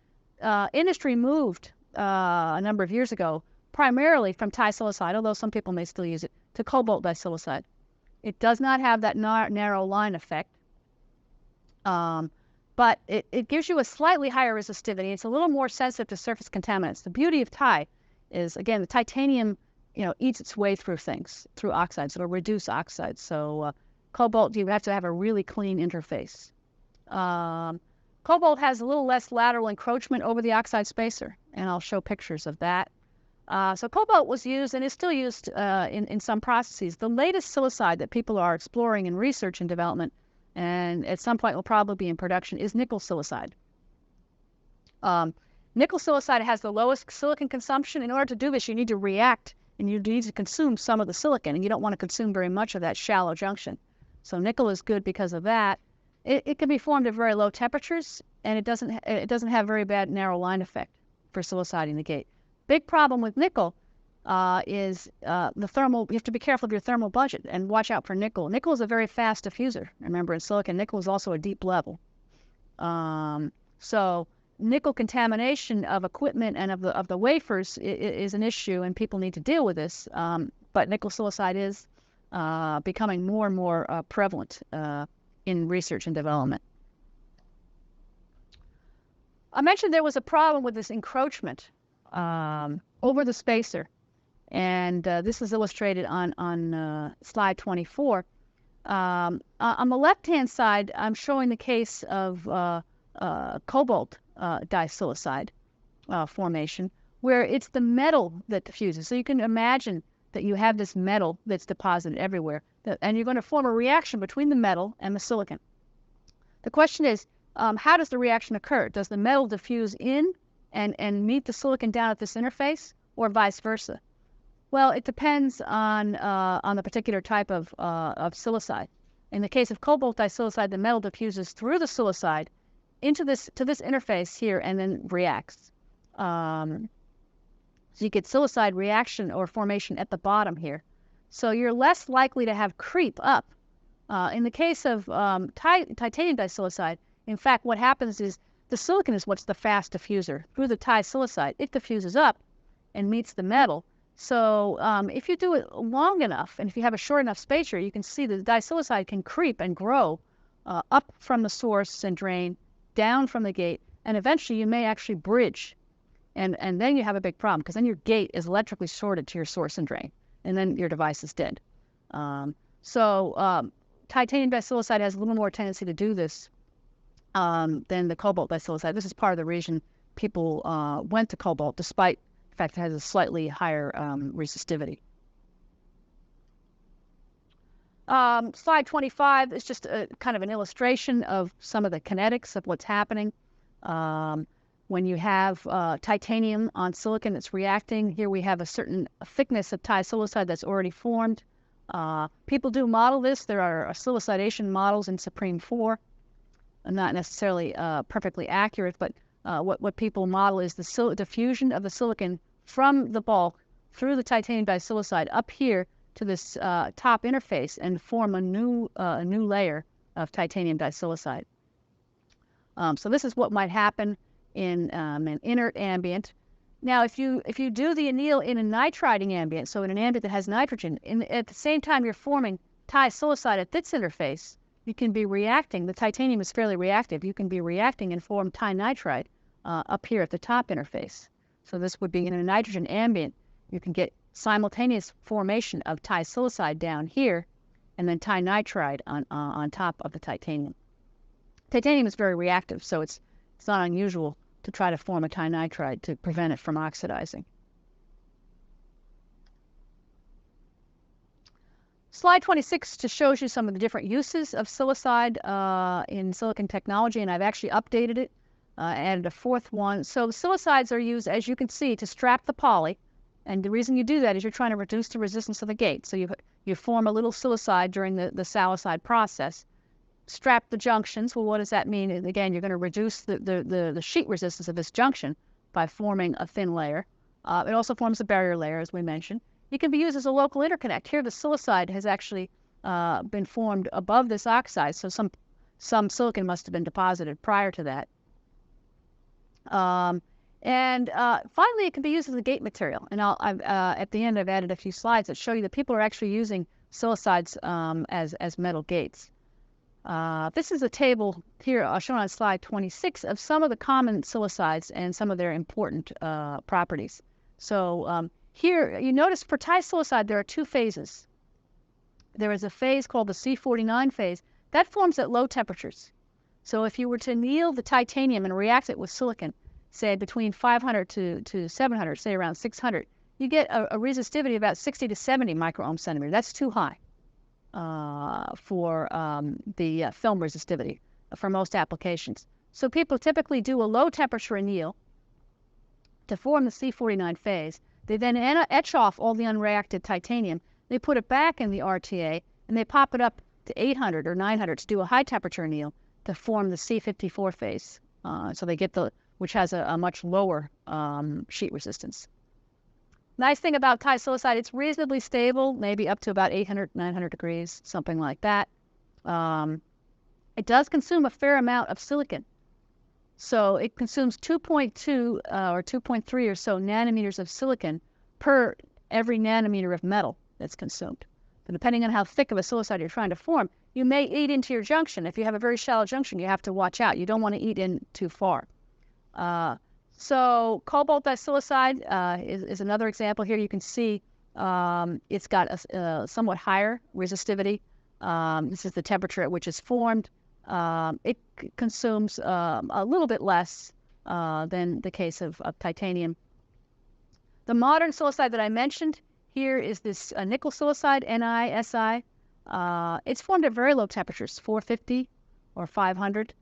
industry moved a number of years ago primarily from Tisilicide, although some people may still use it, to cobalt disilicide. It does not have that narrow line effect, but it gives you a slightly higher resistivity. It's a little more sensitive to surface contaminants. The beauty of Ti is, again, the titanium eats its way through things, through oxides. It'll reduce oxides. So cobalt, you have to have a really clean interface. Cobalt has a little less lateral encroachment over the oxide spacer, and I'll show pictures of that. So cobalt was used and is still used in some processes. The latest silicide that people are exploring in research and development, and at some point will probably be in production, is nickel silicide. Nickel silicide has the lowest silicon consumption. In order to do this, you need to react, and you need to consume some of the silicon, and you don't want to consume very much of that shallow junction. So nickel is good because of that. It can be formed at very low temperatures, and it doesn't have very bad narrow line effect for siliciding the gate. Big problem with nickel is the thermal. You have to be careful of your thermal budget and watch out for nickel. Nickel is a very fast diffuser. Remember, in silicon, nickel is also a deep level. So nickel contamination of equipment and of the wafers is an issue, and people need to deal with this. But nickel silicide is becoming more and more prevalent in research and development. I mentioned there was a problem with this encroachment over the spacer, and this is illustrated on slide 24. On the left-hand side, I'm showing the case of cobalt disilicide formation, where it's the metal that diffuses. So you can imagine that you have this metal that's deposited everywhere, and you're going to form a reaction between the metal and the silicon. The question is, how does the reaction occur? Does the metal diffuse in and meet the silicon down at this interface, or vice versa? Well, it depends on the particular type of silicide. In the case of cobalt disilicide, the metal diffuses through the silicide to this interface here and then reacts. So you get silicide reaction or formation at the bottom here. So you're less likely to have creep up In the case of titanium disilicide, in fact, what happens is the silicon is what's the fast diffuser. Through the disilicide, it diffuses up and meets the metal. So if you do it long enough, and if you have a short enough spacer, you can see that the disilicide can creep and grow up from the source and drain, down from the gate, and eventually you may actually bridge. And then you have a big problem, because then your gate is electrically shorted to your source and drain, and then your device is dead. Titanium disilicide has a little more tendency to do this than the cobalt disilicide. This is part of the reason people went to cobalt, despite the fact it has a slightly higher resistivity. Slide 25 is just a kind of an illustration of some of the kinetics of what's happening. When you have titanium on silicon that's reacting, here we have a certain thickness of disilicide that's already formed. People do model this. There are silicidation models in Supreme 4. Not necessarily perfectly accurate, but what people model is the diffusion of the silicon from the bulk through the titanium disilicide up here to this top interface and form a new layer of titanium disilicide. So this is what might happen in an inert ambient. Now, if you do the anneal in a nitriding ambient, so in an ambient that has nitrogen, at the same time you're forming disilicide at this interface, you can be reacting. The titanium is fairly reactive. You can be reacting and form tinitride up here at the top interface. So this would be in a nitrogen ambient. You can get simultaneous formation of disilicide down here, and then tinitride on top of the titanium. Titanium is very reactive, so it's not unusual to try to form a tinitride to prevent it from oxidizing. Slide 26 just shows you some of the different uses of silicide in silicon technology, and I've actually updated it, added a fourth one. So silicides are used, as you can see, to strap the poly, and the reason you do that is you're trying to reduce the resistance of the gate. So you form a little silicide during the salicide process. Strap the junctions. Well, what does that mean? And again, you're going to reduce the sheet resistance of this junction by forming a thin layer. It also forms a barrier layer, as we mentioned. It can be used as a local interconnect. Here, the silicide has actually been formed above this oxide, so some silicon must have been deposited prior to that. Finally, it can be used as a gate material. And at the end, I've added a few slides that show you that people are actually using silicides as metal gates. This is a table here shown on slide 26 of some of the common silicides and some of their important properties. So here, you notice for disilicide, there are two phases. There is a phase called the C49 phase. That forms at low temperatures. So if you were to anneal the titanium and react it with silicon, say between 500 to 700, say around 600, you get a resistivity of about 60 to 70 microohm centimeter. That's too high for the film resistivity for most applications. So people typically do a low temperature anneal to form the C49 phase. They then etch off all the unreacted titanium. They put it back in the RTA, and they pop it up to 800 or 900 to do a high temperature anneal to form the C54 phase. So they get which has a much lower sheet resistance. Nice thing about disilicide, it's reasonably stable, maybe up to about 800, 900 degrees, something like that. It does consume a fair amount of silicon. So it consumes 2.2 or 2.3 or so nanometers of silicon per every nanometer of metal that's consumed. But depending on how thick of a silicide you're trying to form, you may eat into your junction. If you have a very shallow junction, you have to watch out. You don't want to eat in too far. So cobalt disilicide is another example here. You can see it's got a somewhat higher resistivity. This is the temperature at which it's formed. It consumes a little bit less than the case of titanium. The modern silicide that I mentioned here is this nickel silicide, NiSi. It's formed at very low temperatures, 450 or 500.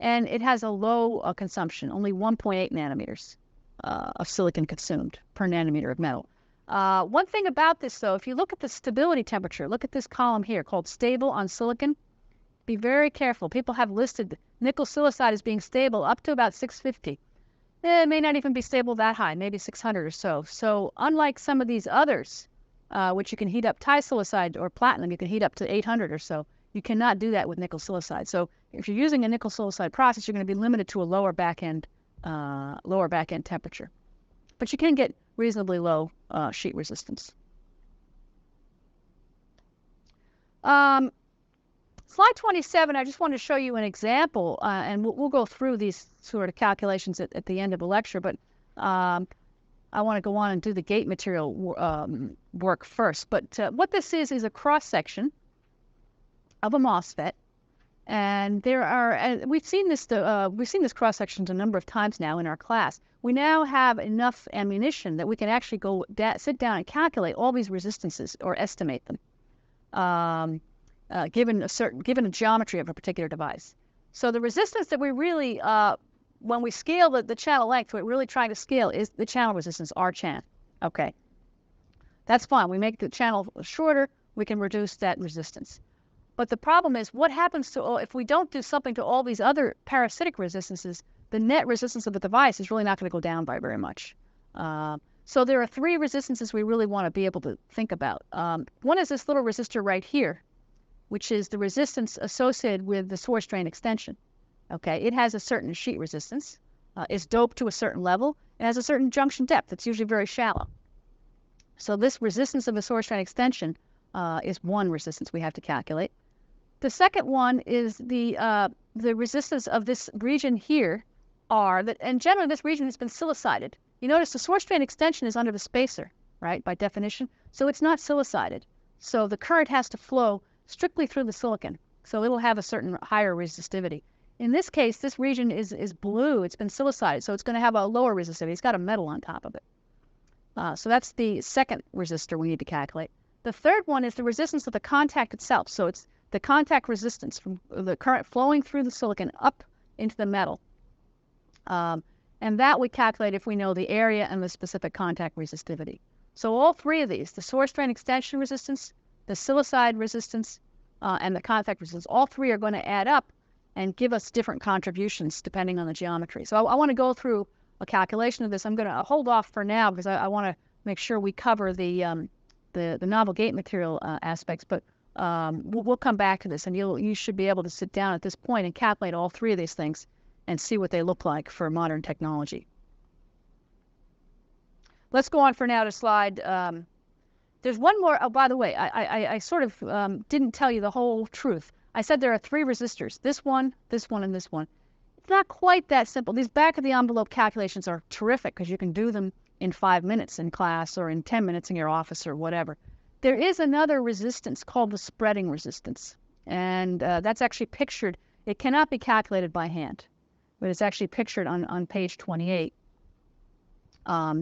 And it has a low consumption, only 1.8 nanometers of silicon consumed per nanometer of metal. One thing about this, though, if you look at the stability temperature, look at this column here called stable on silicon. Be very careful. People have listed nickel silicide as being stable up to about 650. It may not even be stable that high, maybe 600 or so. So unlike some of these others, which you can heat up tisilicide or platinum, you can heat up to 800 or so. You cannot do that with nickel silicide. So if you're using a nickel silicide process, you're going to be limited to a lower back end temperature. But you can get reasonably low sheet resistance. Slide 27, I just wanted to show you an example, and we'll go through these sort of calculations at the end of the lecture, but I want to go on and do the gate material work first. But what this is a cross-section of a MOSFET, and there are, and we've seen this cross-sections a number of times now in our class. We now have enough ammunition that we can actually go sit down and calculate all these resistances or estimate them. Given a geometry of a particular device. So the resistance that we really, when we scale the channel length, what we're really trying to scale is the channel resistance, R chan. Okay, that's fine. We make the channel shorter, we can reduce that resistance. But the problem is, what happens to if we don't do something to all these other parasitic resistances? The net resistance of the device is really not going to go down by very much. So there are three resistances we really want to be able to think about. One is this little resistor right here, which is the resistance associated with the source drain extension. Okay, it has a certain sheet resistance, is doped to a certain level, and has a certain junction depth. It's usually very shallow. So this resistance of the source drain extension is one resistance we have to calculate. The second one is the resistance of this region here, R, and generally this region has been silicided. You notice the source drain extension is under the spacer, right, by definition, so it's not silicided. So the current has to flow strictly through the silicon, so it'll have a certain higher resistivity. In this case, this region is blue. It's been silicided, so it's going to have a lower resistivity. It's got a metal on top of it. So that's the second resistor we need to calculate. The third one is the resistance of the contact itself. So it's the contact resistance from the current flowing through the silicon up into the metal. And that we calculate if we know the area and the specific contact resistivity. So all three of these, the source drain extension resistance, the silicide resistance, and the contact resistance, all three are going to add up and give us different contributions depending on the geometry. So I want to go through a calculation of this. I'm going to hold off for now because I want to make sure we cover the novel gate material aspects, but we'll come back to this, and you should be able to sit down at this point and calculate all three of these things and see what they look like for modern technology. Let's go on for now to slide. There's one more. Oh, by the way, I sort of didn't tell you the whole truth. I said there are three resistors, this one, and this one. It's not quite that simple. These back-of-the-envelope calculations are terrific because you can do them in 5 minutes in class or in 10 minutes in your office or whatever. There is another resistance called the spreading resistance, and that's actually pictured. It cannot be calculated by hand, but it's actually pictured on page 28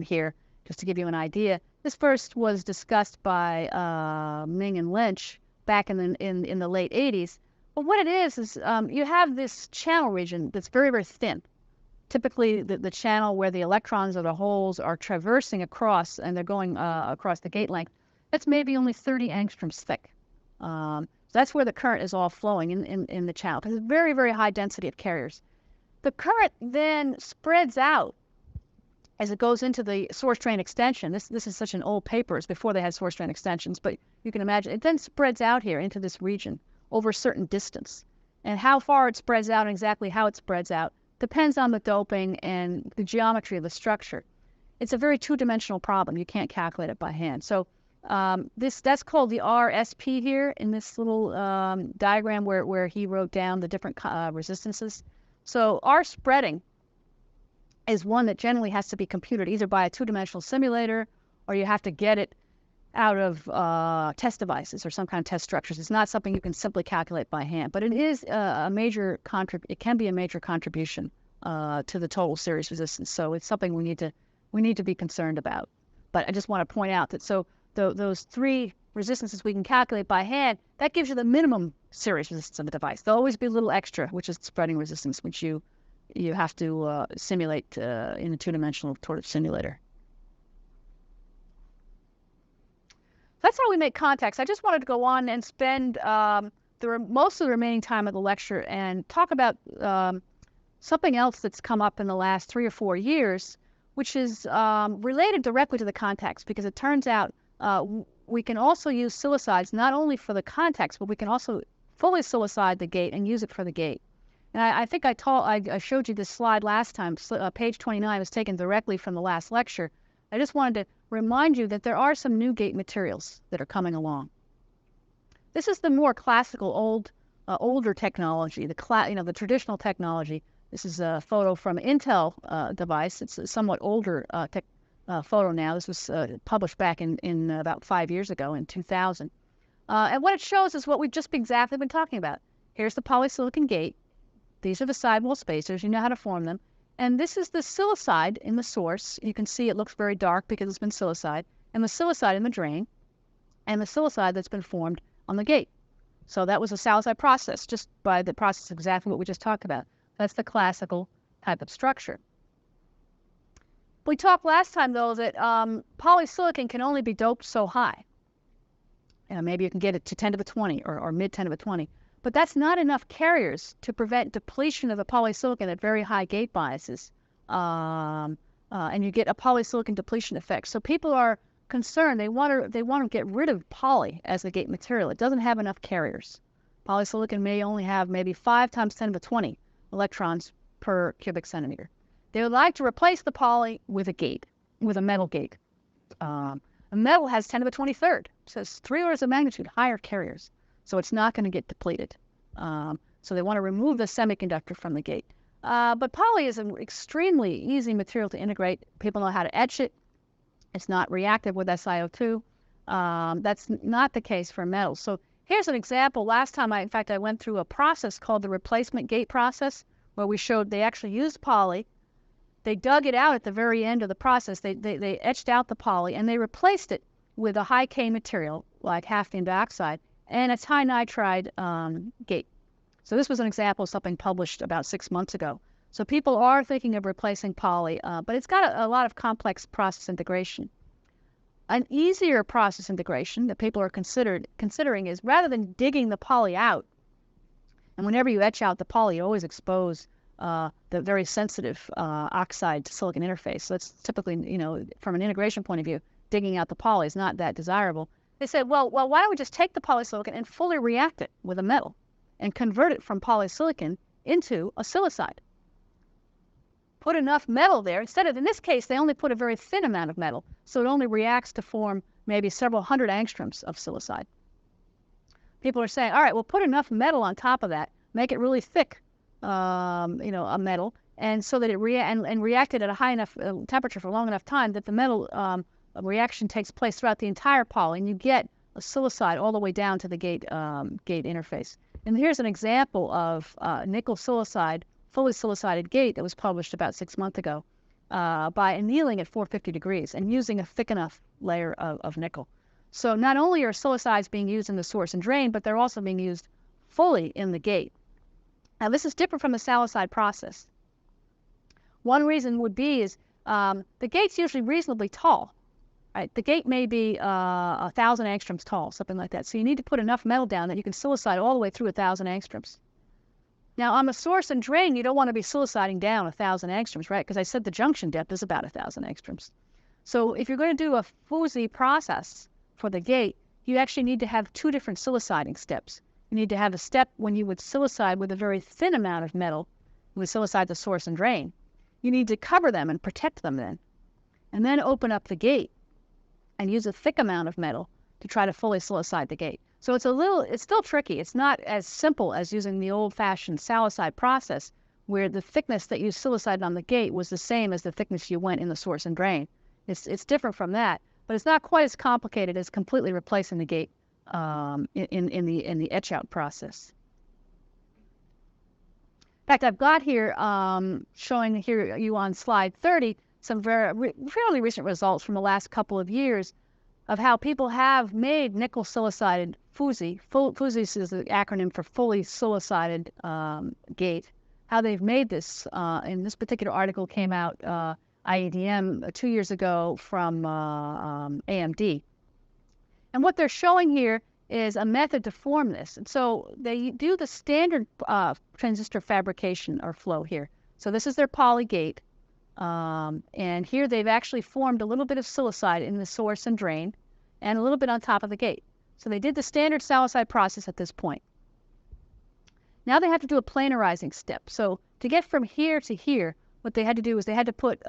here, just to give you an idea. This first was discussed by Ming and Lynch back in the late 80s. But what it is you have this channel region that's very, very thin. Typically, the channel where the electrons or the holes are traversing across, and they're going across the gate length, that's maybe only 30 angstroms thick. So that's where the current is all flowing in the channel, because it's very, very high density of carriers. The current then spreads out as it goes into the source drain extension. This is such an old paper. It's before they had source drain extensions, but you can imagine it then spreads out here into this region over a certain distance. And how far it spreads out and exactly how it spreads out depends on the doping and the geometry of the structure. It's a very two-dimensional problem. You can't calculate it by hand. So that's called the RSP here in this little diagram where he wrote down the different resistances. So R spreading is one that generally has to be computed either by a two-dimensional simulator, or you have to get it out of test devices or some kind of test structures. It's not something you can simply calculate by hand, but it is it can be a major contribution to the total series resistance. So it's something we need to be concerned about. But I just want to point out that those three resistances we can calculate by hand, that gives you the minimum series resistance of the device. There'll always be a little extra, which is spreading resistance, which you have to simulate in a two-dimensional sort of simulator. That's how we make contacts. I just wanted to go on and spend most of the remaining time of the lecture and talk about something else that's come up in the last 3 or 4 years, which is related directly to the contacts, because it turns out we can also use silicides not only for the contacts, but we can also fully silicide the gate and use it for the gate. And I think I showed you this slide last time. Page 29 was taken directly from the last lecture. I just wanted to remind you that there are some new gate materials that are coming along. This is the more classical, older technology, the traditional technology. This is a photo from an Intel device. It's a somewhat older photo now. This was published back in about 5 years ago in 2000. And what it shows is what we've just exactly been talking about. Here's the polysilicon gate. These are the sidewall spacers. You know how to form them. And this is the silicide in the source. You can see it looks very dark because it's been silicide. And the silicide in the drain. And the silicide that's been formed on the gate. So that was a silicide process, just by the process exactly what we just talked about. That's the classical type of structure. We talked last time, though, that polysilicon can only be doped so high. Maybe you can get it to 10 to the 20 or mid 10 to the 20. But that's not enough carriers to prevent depletion of the polysilicon at very high gate biases. And you get a polysilicon depletion effect. So people are concerned. They want to get rid of poly as the gate material. It doesn't have enough carriers. Polysilicon may only have maybe 5 times 10 to the 20 electrons per cubic centimeter. They would like to replace the poly with a gate, with a metal gate. A metal has 10 to the 23rd, so it's 3 orders of magnitude higher carriers. So it's not going to get depleted. So they want to remove the semiconductor from the gate. But poly is an extremely easy material to integrate. People know how to etch it. It's not reactive with SiO2. That's not the case for metals. So here's an example. Last time, in fact, I went through a process called the replacement gate process, where we showed they actually used poly. They dug it out at the very end of the process. They etched out the poly, and they replaced it with a high K material, like hafnium dioxide, and a high nitride gate. So this was an example of something published about 6 months ago. So people are thinking of replacing poly, but it's got a lot of complex process integration. An easier process integration that people are considering is rather than digging the poly out, and whenever you etch out the poly, you always expose the very sensitive oxide to silicon interface. So that's typically, from an integration point of view, digging out the poly is not that desirable. They said, well, why don't we just take the polysilicon and fully react it with a metal and convert it from polysilicon into a silicide? Put enough metal there. Instead of, in this case, they only put a very thin amount of metal, so it only reacts to form maybe several hundred angstroms of silicide. People are saying, all right, well, put enough metal on top of that, make it really thick, a metal, and so that it reacted at a high enough temperature for a long enough time that the metal reaction takes place throughout the entire poly, and you get a silicide all the way down to the gate interface. And here's an example of nickel silicide, fully silicided gate that was published about 6 months ago by annealing at 450 degrees and using a thick enough layer of nickel. So not only are silicides being used in the source and drain, but they're also being used fully in the gate. Now this is different from the silicide process. One reason would be is the gate's usually reasonably tall. Right? The gate may be 1,000 angstroms tall, something like that. So you need to put enough metal down that you can silicide all the way through 1,000 angstroms. Now on the source and drain, you don't want to be siliciding down 1,000 angstroms, right? Because I said the junction depth is about 1,000 angstroms. So if you're going to do a FUSI process for the gate, you actually need to have 2 different siliciding steps. You need to have a step when you would silicide with a very thin amount of metal, you would silicide the source and drain. You need to cover them and protect them then. And then open up the gate and use a thick amount of metal to try to fully silicide the gate. So it's still tricky. It's not as simple as using the old-fashioned silicide process where the thickness that you silicided on the gate was the same as the thickness you went in the source and drain. It's different from that, but it's not quite as complicated as completely replacing the gate in the etch-out process. In fact, I've got here, showing here you on slide 30, some fairly recent results from the last couple of years of how people have made nickel silicided FUSI. FUSI is the acronym for fully silicided gate. How they've made this, in this particular article came out IEDM 2 years ago from AMD. And what they're showing here is a method to form this. And so they do the standard transistor fabrication or flow here. So this is their poly gate. And here they've actually formed a little bit of silicide in the source and drain. and a little bit on top of the gate. So they did the standard silicide process at this point. Now they have to do a planarizing step. So to get from here to here, what they had to do was they had to put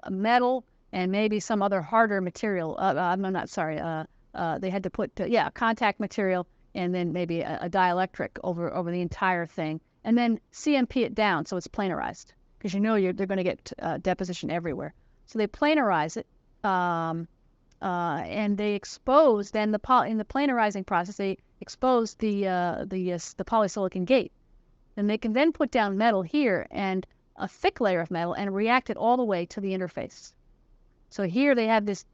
metal and maybe some other harder material. I'm not sorry. They had to put contact material and then maybe a dielectric over the entire thing, and then CMP it down so it's planarized, because they're going to get deposition everywhere. So they planarize it, and they expose then in the planarizing process they expose the polysilicon gate. And they can then put down metal here and a thick layer of metal and react it all the way to the interface. So here they have this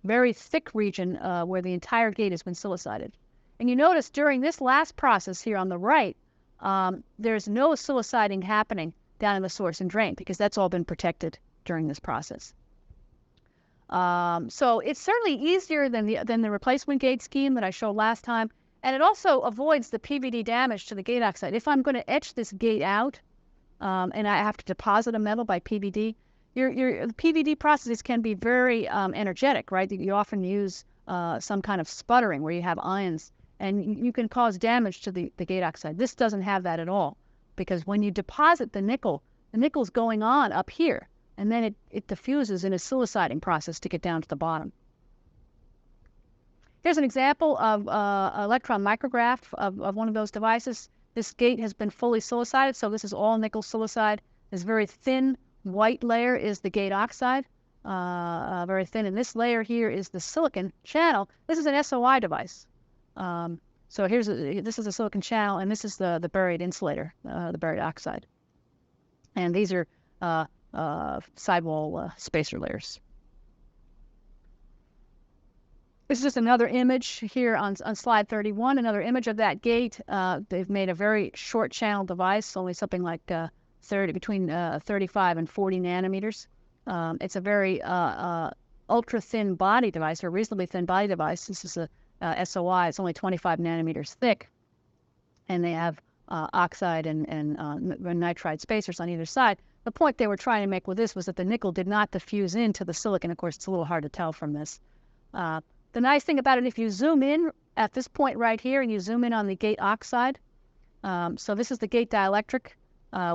very thick region where the entire gate has been silicided. And you notice during this last process here on the right, there's no siliciding happening down in the source and drain, because that's all been protected during this process. So it's certainly easier than the replacement gate scheme that I showed last time. And it also avoids the PVD damage to the gate oxide. If I'm going to etch this gate out, and I have to deposit a metal by PVD, your PVD processes can be very energetic, right? You often use some kind of sputtering where you have ions, and you can cause damage to the gate oxide. This doesn't have that at all, because when you deposit the nickel's going on up here, and then it diffuses in a siliciding process to get down to the bottom. Here's an example of electron micrograph of one of those devices. This gate has been fully silicided, so this is all nickel silicide. This very thin white layer is the gate oxide, very thin, and this layer here is the silicon channel. This is an SOI device. So this is a silicon channel, and this is the buried insulator, the buried oxide. And these are sidewall spacer layers. This is just another image here on slide 31, another image of that gate. They've made a very short channel device, only something like between 35 and 40 nanometers. It's a very ultra thin body device, or reasonably thin body device. This is a SOI. It's only 25 nanometers thick, and they have oxide and nitride spacers on either side. The point they were trying to make with this was that the nickel did not diffuse into the silicon. Of course, it's a little hard to tell from this. The nice thing about it, if you zoom in at this point right here and you zoom in on the gate oxide, so this is the gate dielectric,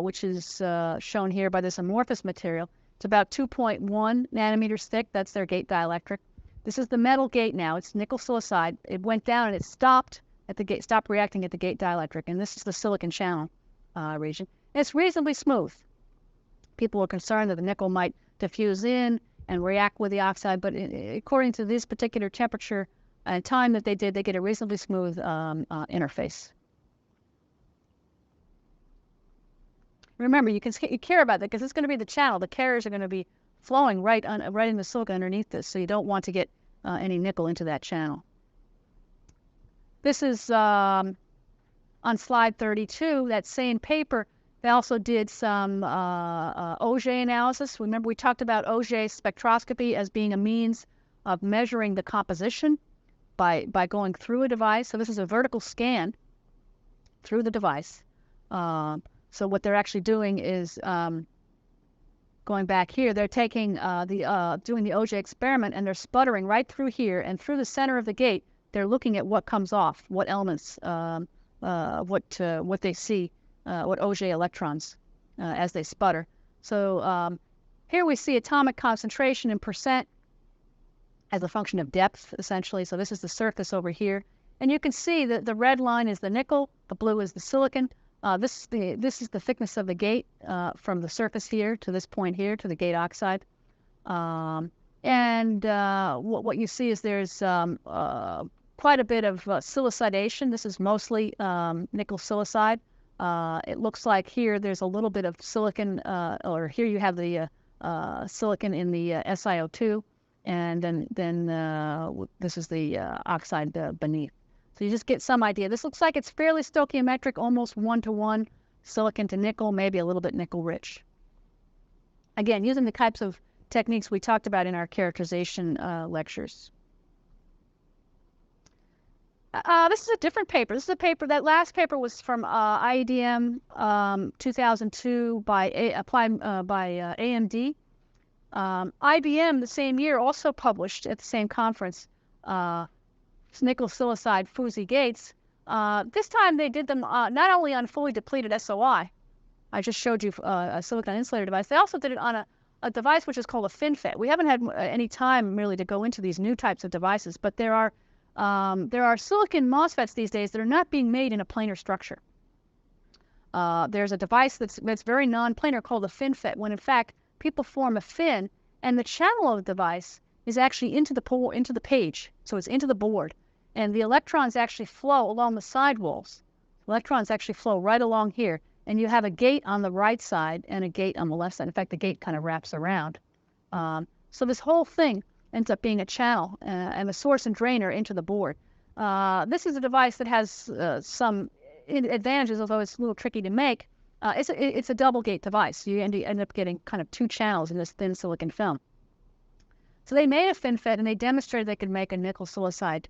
which is shown here by this amorphous material. It's about 2.1 nanometers thick. That's their gate dielectric. This is the metal gate now. It's nickel silicide. It went down and it stopped at the gate, stopped reacting at the gate dielectric. And this is the silicon channel region. And it's reasonably smooth. People were concerned that the nickel might diffuse in and react with the oxide, but according to this particular temperature and time that they did, they get a reasonably smooth interface. Remember, you care about that because it's going to be the channel. The carriers are going to be flowing right in the silicon underneath this, so you don't want to get any nickel into that channel. This is on slide 32, that same paper. They also did some Auger analysis. Remember, we talked about Auger spectroscopy as being a means of measuring the composition by going through a device. So this is a vertical scan through the device. So what they're actually doing is going back here. They're taking doing the Auger experiment, and they're sputtering right through here and through the center of the gate. They're looking at what comes off, what elements, what they see. What Auger electrons as they sputter. So here we see atomic concentration in percent as a function of depth, essentially. So this is the surface over here. And you can see that the red line is the nickel, the blue is the silicon. This is the thickness of the gate from the surface here to this point here to the gate oxide. What you see is there's quite a bit of silicidation. This is mostly nickel silicide. It looks like here there's a little bit of silicon, or here you have the silicon in the SiO2, and then this is the oxide beneath. So you just get some idea. This looks like it's fairly stoichiometric, almost 1-to-1 silicon to nickel, maybe a little bit nickel rich. Again, using the types of techniques we talked about in our characterization lectures. This is a different paper. This is a paper, that last paper was from IEDM 2002 by AMD. IBM the same year also published at the same conference nickel silicide fusee gates. This time they did them not only on fully depleted SOI. I just showed you a silicon insulator device. They also did it on a device which is called a FinFET. We haven't had any time really to go into these new types of devices, but there are silicon MOSFETs these days that are not being made in a planar structure. There's a device that's very non-planar called a FinFET, when in fact people form a fin, and the channel of the device is actually into the page, so it's into the board, and the electrons actually flow along the side walls. Electrons actually flow right along here, and you have a gate on the right side and a gate on the left side. In fact, the gate kind of wraps around. So this whole thing ends up being a channel and a source and drainer into the board. This is a device that has some advantages, although it's a little tricky to make. It's a double gate device. You end up getting kind of two channels in this thin silicon film. So they made a FinFET, and they demonstrated they could make a nickel silicide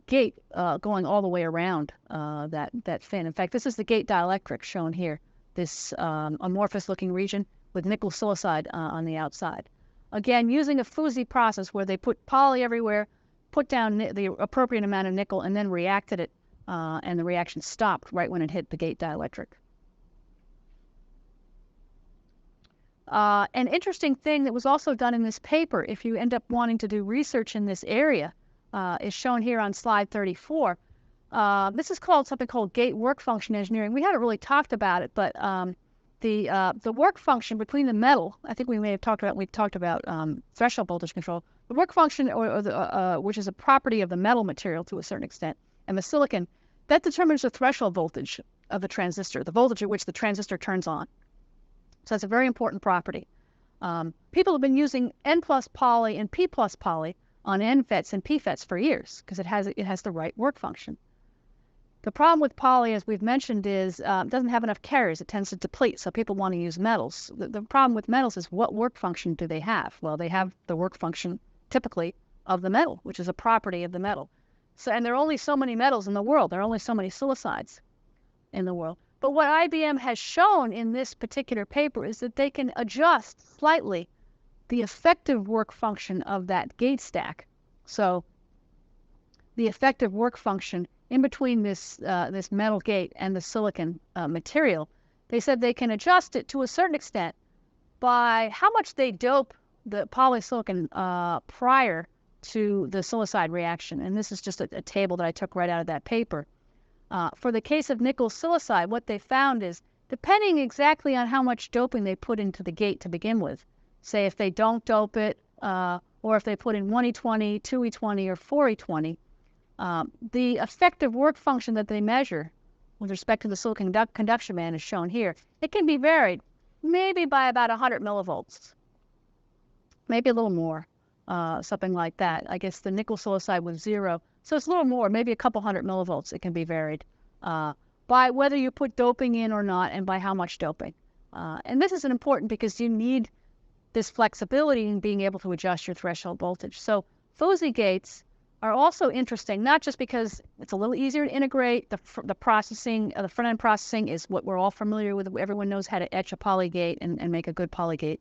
gate going all the way around that fin. In fact, this is the gate dielectric shown here, this amorphous looking region with nickel silicide on the outside. Again, using a fusee process where they put poly everywhere, put down the appropriate amount of nickel, and then reacted it, and the reaction stopped right when it hit the gate dielectric. An interesting thing that was also done in this paper, if you end up wanting to do research in this area, is shown here on slide 34. This is called something called gate work function engineering. We haven't really talked about it, but the work function between the metal, I think we've talked about threshold voltage control. The work function, which is a property of the metal material to a certain extent, and the silicon, that determines the threshold voltage of the transistor, the voltage at which the transistor turns on. So that's a very important property. People have been using N+ poly and P+ poly on NFETs and PFETs for years because it has the right work function. The problem with poly, as we've mentioned, is it doesn't have enough carriers. It tends to deplete, so people want to use metals. The problem with metals is what work function do they have? Well, they have the work function typically of the metal, which is a property of the metal. So, and there are only so many metals in the world. There are only so many silicides in the world. But what IBM has shown in this particular paper is that they can adjust slightly the effective work function of that gate stack. So the effective work function in between this metal gate and the silicon material, they said they can adjust it to a certain extent by how much they dope the polysilicon prior to the silicide reaction. And this is just a table that I took right out of that paper. For the case of nickel silicide, what they found is, depending exactly on how much doping they put into the gate to begin with, say if they don't dope it, or if they put in 1E20, 2E20, or 4E20, the effective work function that they measure with respect to the silicon conduction band is shown here. It can be varied, maybe by about 100 millivolts, maybe a little more, something like that. I guess the nickel silicide was 0. So it's a little more, maybe a couple hundred millivolts. It can be varied by whether you put doping in or not, and by how much doping. And this is important because you need this flexibility in being able to adjust your threshold voltage. So fusee gates are also interesting, not just because it's a little easier to integrate. The processing, the front-end processing is what we're all familiar with. Everyone knows how to etch a poly gate and make a good poly gate.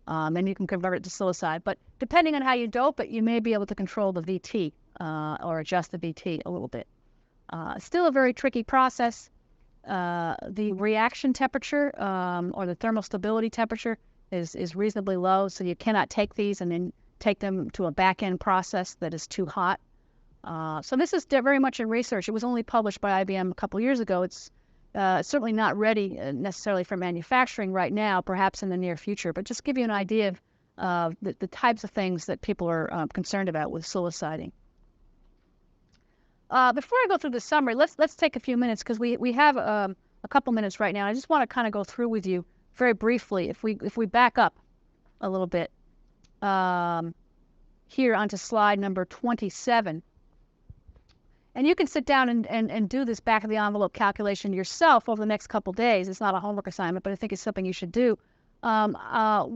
And you can convert it to silicide. But depending on how you dope it, you may be able to control the VT or adjust the VT a little bit. Still a very tricky process. The reaction temperature or the thermal stability temperature is reasonably low, so you cannot take these and then take them to a back-end process that is too hot. So this is very much in research. It was only published by IBM a couple years ago. It's certainly not ready necessarily for manufacturing right now, perhaps in the near future, but just give you an idea of the types of things that people are concerned about with siliciding. Before I go through the summary, let's take a few minutes because we have a couple minutes right now. I just want to kind of go through with you very briefly. If we back up a little bit here onto slide number 27, and you can sit down and do this back of the envelope calculation yourself over the next couple days. It's not a homework assignment, but I think it's something you should do. How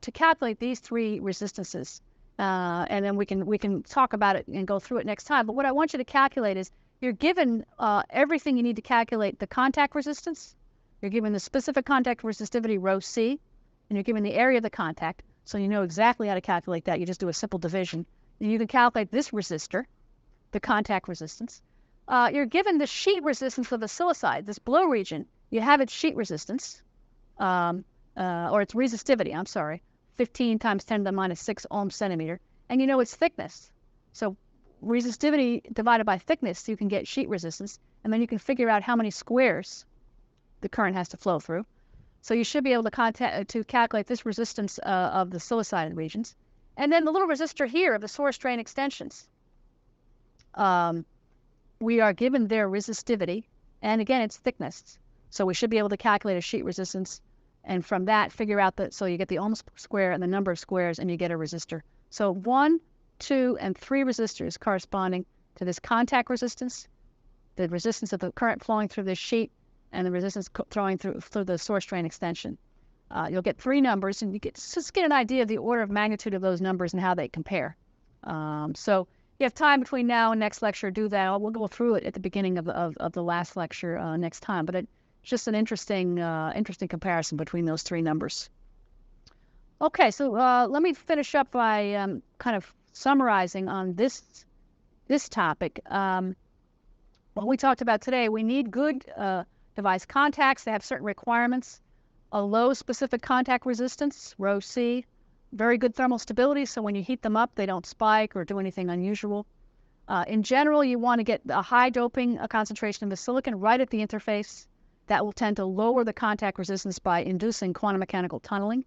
to calculate these three resistances. And then we can talk about it and go through it next time. But what I want you to calculate is you're given everything you need to calculate the contact resistance. You're given the specific contact resistivity, rho C, and you're given the area of the contact. So you know exactly how to calculate that. You just do a simple division. You can calculate this resistor, the contact resistance. You're given the sheet resistance of the silicide, this blue region. You have its sheet resistance, or its resistivity, I'm sorry, 15 times 10 to the minus 6 ohm centimeter, and you know its thickness. So resistivity divided by thickness, you can get sheet resistance, and then you can figure out how many squares the current has to flow through. So you should be able to calculate this resistance of the silicide regions. And then the little resistor here of the source drain extensions. We are given their resistivity, and again, its thickness. So we should be able to calculate a sheet resistance, and from that, figure out so you get the ohms per square and the number of squares, and you get a resistor. So 1, 2, and 3 resistors corresponding to this contact resistance, the resistance of the current flowing through this sheet, and the resistance flowing through the source drain extension. You'll get 3 numbers, and you just get an idea of the order of magnitude of those numbers and how they compare. So you have time between now and next lecture to do that. We'll go through it at the beginning of the last lecture next time, but it's just an interesting comparison between those 3 numbers. Okay, so let me finish up by kind of summarizing on this topic. What we talked about today, we need good device contacts. They have certain requirements. A low specific contact resistance, rho C, very good thermal stability, so when you heat them up, they don't spike or do anything unusual. In general, you want to get a high doping concentration of the silicon right at the interface. That will tend to lower the contact resistance by inducing quantum mechanical tunneling.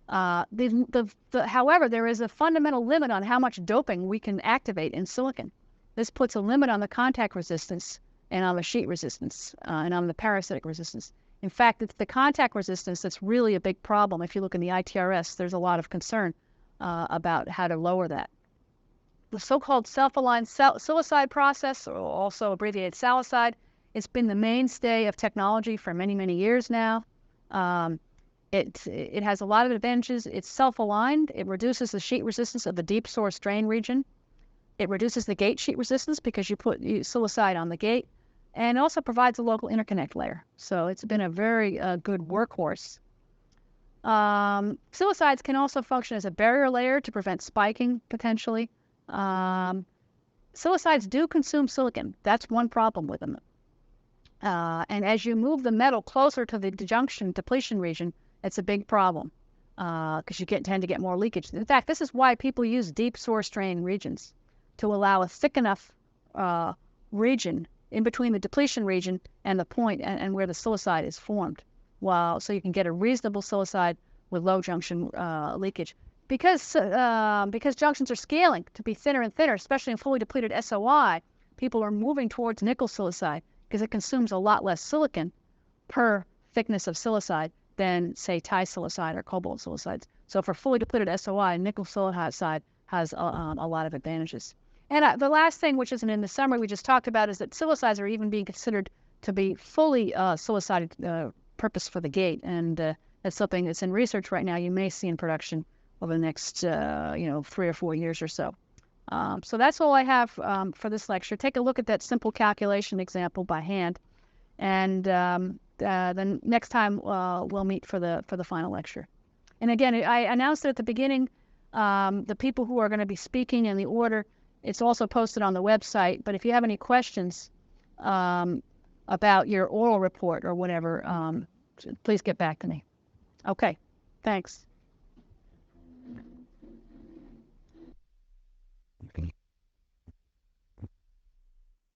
However, there is a fundamental limit on how much doping we can activate in silicon. This puts a limit on the contact resistance and on the sheet resistance and on the parasitic resistance. In fact, it's the contact resistance that's really a big problem. If you look in the ITRS, there's a lot of concern about how to lower that. The so-called self-aligned silicide process, or also abbreviated salicide, it's been the mainstay of technology for many, many years now. It has a lot of advantages. It's self-aligned. It reduces the sheet resistance of the deep source drain region. It reduces the gate sheet resistance because you put silicide on the gate, and also provides a local interconnect layer. So it's been a very good workhorse. Silicides can also function as a barrier layer to prevent spiking, potentially. Silicides do consume silicon. That's one problem with them. And as you move the metal closer to the junction depletion region, it's a big problem because you tend to get more leakage. In fact, this is why people use deep source drain regions, to allow a thick enough region in between the depletion region and the point and where the silicide is formed, so you can get a reasonable silicide with low junction leakage. Because junctions are scaling to be thinner and thinner, especially in fully depleted SOI, people are moving towards nickel silicide because it consumes a lot less silicon per thickness of silicide than, say, ti-silicide or cobalt silicides. So for fully depleted SOI, nickel silicide has a lot of advantages. And the last thing, which isn't in the summary we just talked about, is that silicides are even being considered to be fully silicided purpose for the gate. And that's something that's in research right now. You may see in production over the next 3 or 4 years or so. So that's all I have for this lecture. Take a look at that simple calculation example by hand. And then next time we'll meet for the final lecture. And again, I announced it at the beginning, the people who are going to be speaking in the order. It's also posted on the website, but if you have any questions about your oral report or whatever, please get back to me. Okay, thanks.